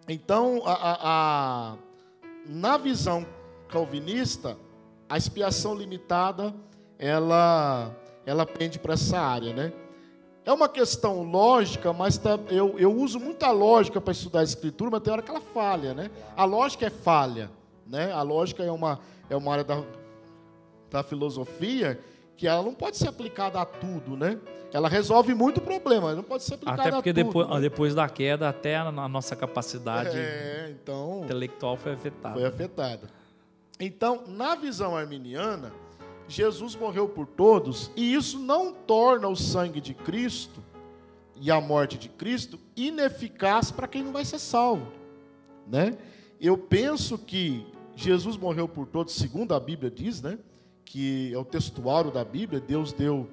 [SPEAKER 2] Então, na visão calvinista, a expiação limitada, ela pende para essa área, né? É uma questão lógica, mas eu uso muita lógica para estudar a Escritura, mas tem hora que ela falha, né? A lógica é falha, né? A lógica é uma área da filosofia que ela não pode ser aplicada a tudo, né? Ela resolve muito problema, não pode ser aplicada a tudo.
[SPEAKER 1] Até porque depois da queda, até a nossa capacidade intelectual foi afetada.
[SPEAKER 2] Então, na visão arminiana, Jesus morreu por todos, e isso não torna o sangue de Cristo e a morte de Cristo ineficaz para quem não vai ser salvo, né? Eu penso que Jesus morreu por todos, segundo a Bíblia diz, né? Que é o textuário da Bíblia. Deus deu,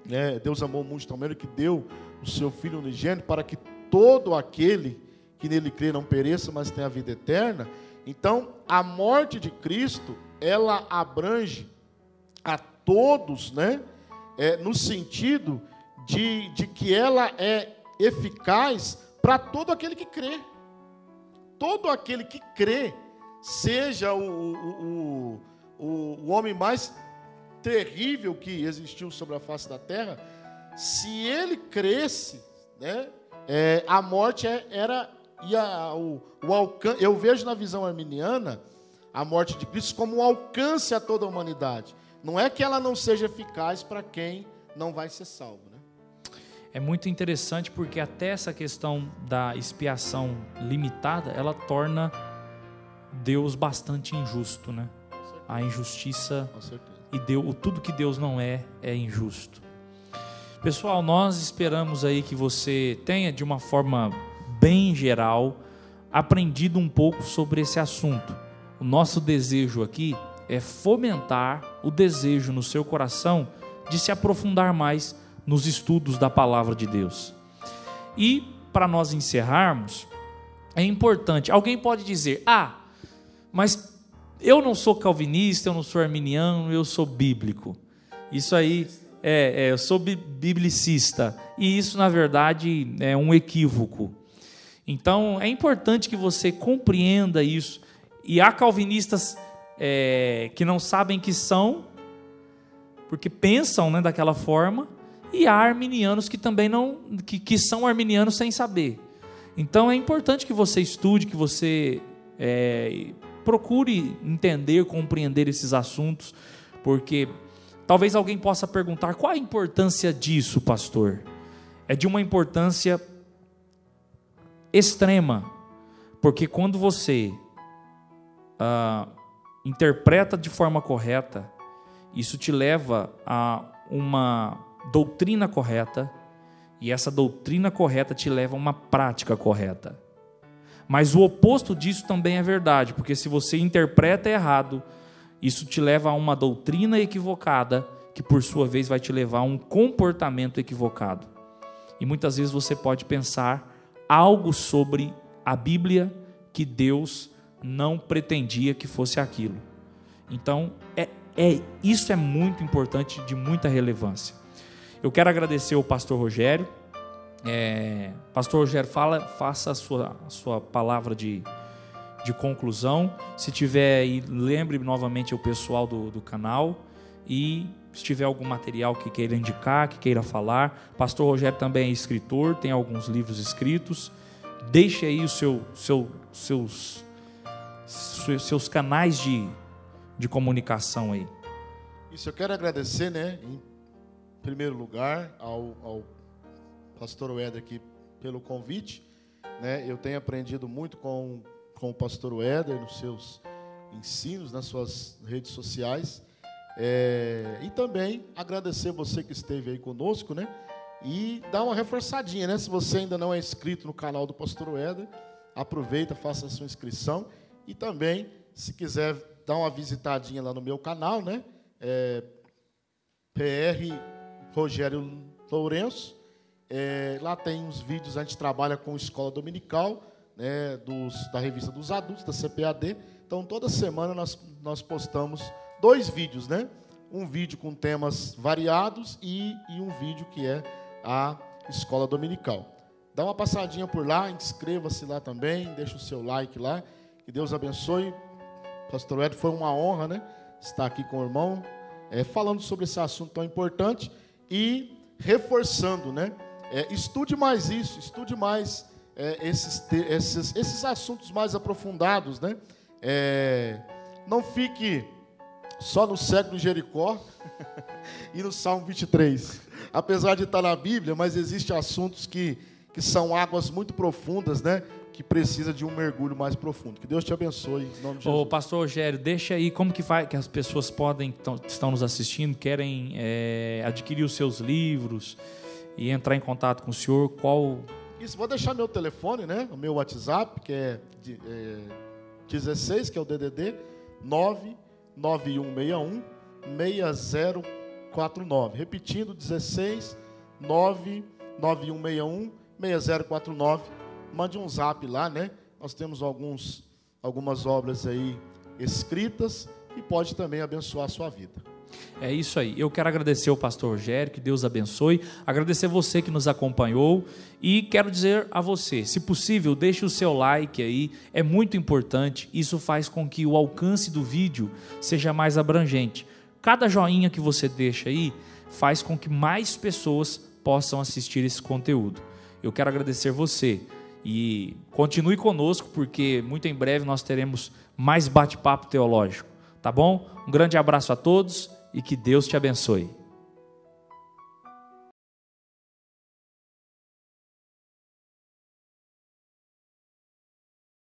[SPEAKER 2] né? Deus amou muito também, que deu o seu Filho unigênito para que todo aquele que nele crê não pereça, mas tenha a vida eterna. Então, a morte de Cristo, ela abrange a todos, né? No sentido de que ela é eficaz para todo aquele que crê. Todo aquele que crê, seja o homem mais terrível que existiu sobre a face da terra, se ele cresce, né? A morte eu vejo na visão arminiana a morte de Cristo como um alcance a toda a humanidade. Não é que ela não seja eficaz para quem não vai ser salvo, né?
[SPEAKER 1] É muito interessante porque até essa questão da expiação limitada, ela torna Deus bastante injusto, né? A injustiça e tudo que Deus não é injusto. Pessoal, nós esperamos aí que você tenha, de uma forma bem geral, aprendido um pouco sobre esse assunto. O nosso desejo aqui é fomentar o desejo no seu coração de se aprofundar mais nos estudos da palavra de Deus. E, para nós encerrarmos, é importante, alguém pode dizer, mas eu não sou calvinista, eu não sou arminiano, eu sou bíblico. Isso aí, eu sou biblicista, e isso, na verdade, é um equívoco. Então, é importante que você compreenda isso, e há calvinistas que não sabem que são, porque pensam, né, daquela forma, e há arminianos que também não, que são arminianos sem saber. Então é importante que você estude, que você procure entender, compreender esses assuntos, porque talvez alguém possa perguntar, qual a importância disso, pastor? É de uma importância extrema, porque quando você interpreta de forma correta, isso te leva a uma doutrina correta, e essa doutrina correta te leva a uma prática correta. Mas o oposto disso também é verdade, porque se você interpreta errado, isso te leva a uma doutrina equivocada, que por sua vez vai te levar a um comportamento equivocado. E muitas vezes você pode pensar algo sobre a Bíblia que Deus não pretendia que fosse aquilo. Então, isso é muito importante, de muita relevância. Eu quero agradecer ao pastor Rogério. Pastor Rogério, faça a sua palavra de conclusão. Se tiver aí, lembre novamente o pessoal do canal. E se tiver algum material que queira indicar, que queira falar. Pastor Rogério também é escritor, tem alguns livros escritos. Deixe aí os seus canais de comunicação aí.
[SPEAKER 2] Isso, eu quero agradecer, né, em primeiro lugar, ao pastor Éder aqui pelo convite, né? Eu tenho aprendido muito com o pastor Éder nos seus ensinos, nas suas redes sociais, e também agradecer você que esteve aí conosco, né? E dar uma reforçadinha, né? Se você ainda não é inscrito no canal do pastor Éder, aproveita, faça a sua inscrição. E também, se quiser dar uma visitadinha lá no meu canal, né? PR Rogério Lourenço. Lá tem uns vídeos, a gente trabalha com escola dominical, né, da revista dos adultos, da CPAD. Então, toda semana nós postamos 2 vídeos, né? Um vídeo com temas variados e um vídeo que é a escola dominical. Dá uma passadinha por lá, inscreva-se lá também, deixa o seu like lá. Que Deus abençoe. Pastor Ed, foi uma honra, né, estar aqui com o irmão, falando sobre esse assunto tão importante e reforçando, né? Estude mais isso, estude mais esses assuntos mais aprofundados, né? Não fique só no cego de Jericó e no Salmo 23. Apesar de estar na Bíblia, mas existem assuntos que são águas muito profundas, né? Que precisa de um mergulho mais profundo. Que Deus te abençoe, em nome de Jesus.
[SPEAKER 1] Ô, pastor Rogério, deixa aí como que as pessoas estão nos assistindo, querem adquirir os seus livros e entrar em contato com o senhor,
[SPEAKER 2] Isso, vou deixar meu telefone, né? O meu WhatsApp, que é 16, que é o DDD 99161 6049. Repetindo, 16 99161 6049. Mande um zap lá, né? Nós temos algumas obras aí escritas e pode também abençoar a sua vida.
[SPEAKER 1] É isso aí. Eu quero agradecer ao pastor Rogério, que Deus abençoe. Agradecer você que nos acompanhou. E quero dizer a você, se possível, deixe o seu like aí. É muito importante. Isso faz com que o alcance do vídeo seja mais abrangente. Cada joinha que você deixa aí faz com que mais pessoas possam assistir esse conteúdo. Eu quero agradecer você. E continue conosco, porque muito em breve nós teremos mais bate-papo teológico. Tá bom? Um grande abraço a todos e que Deus te abençoe.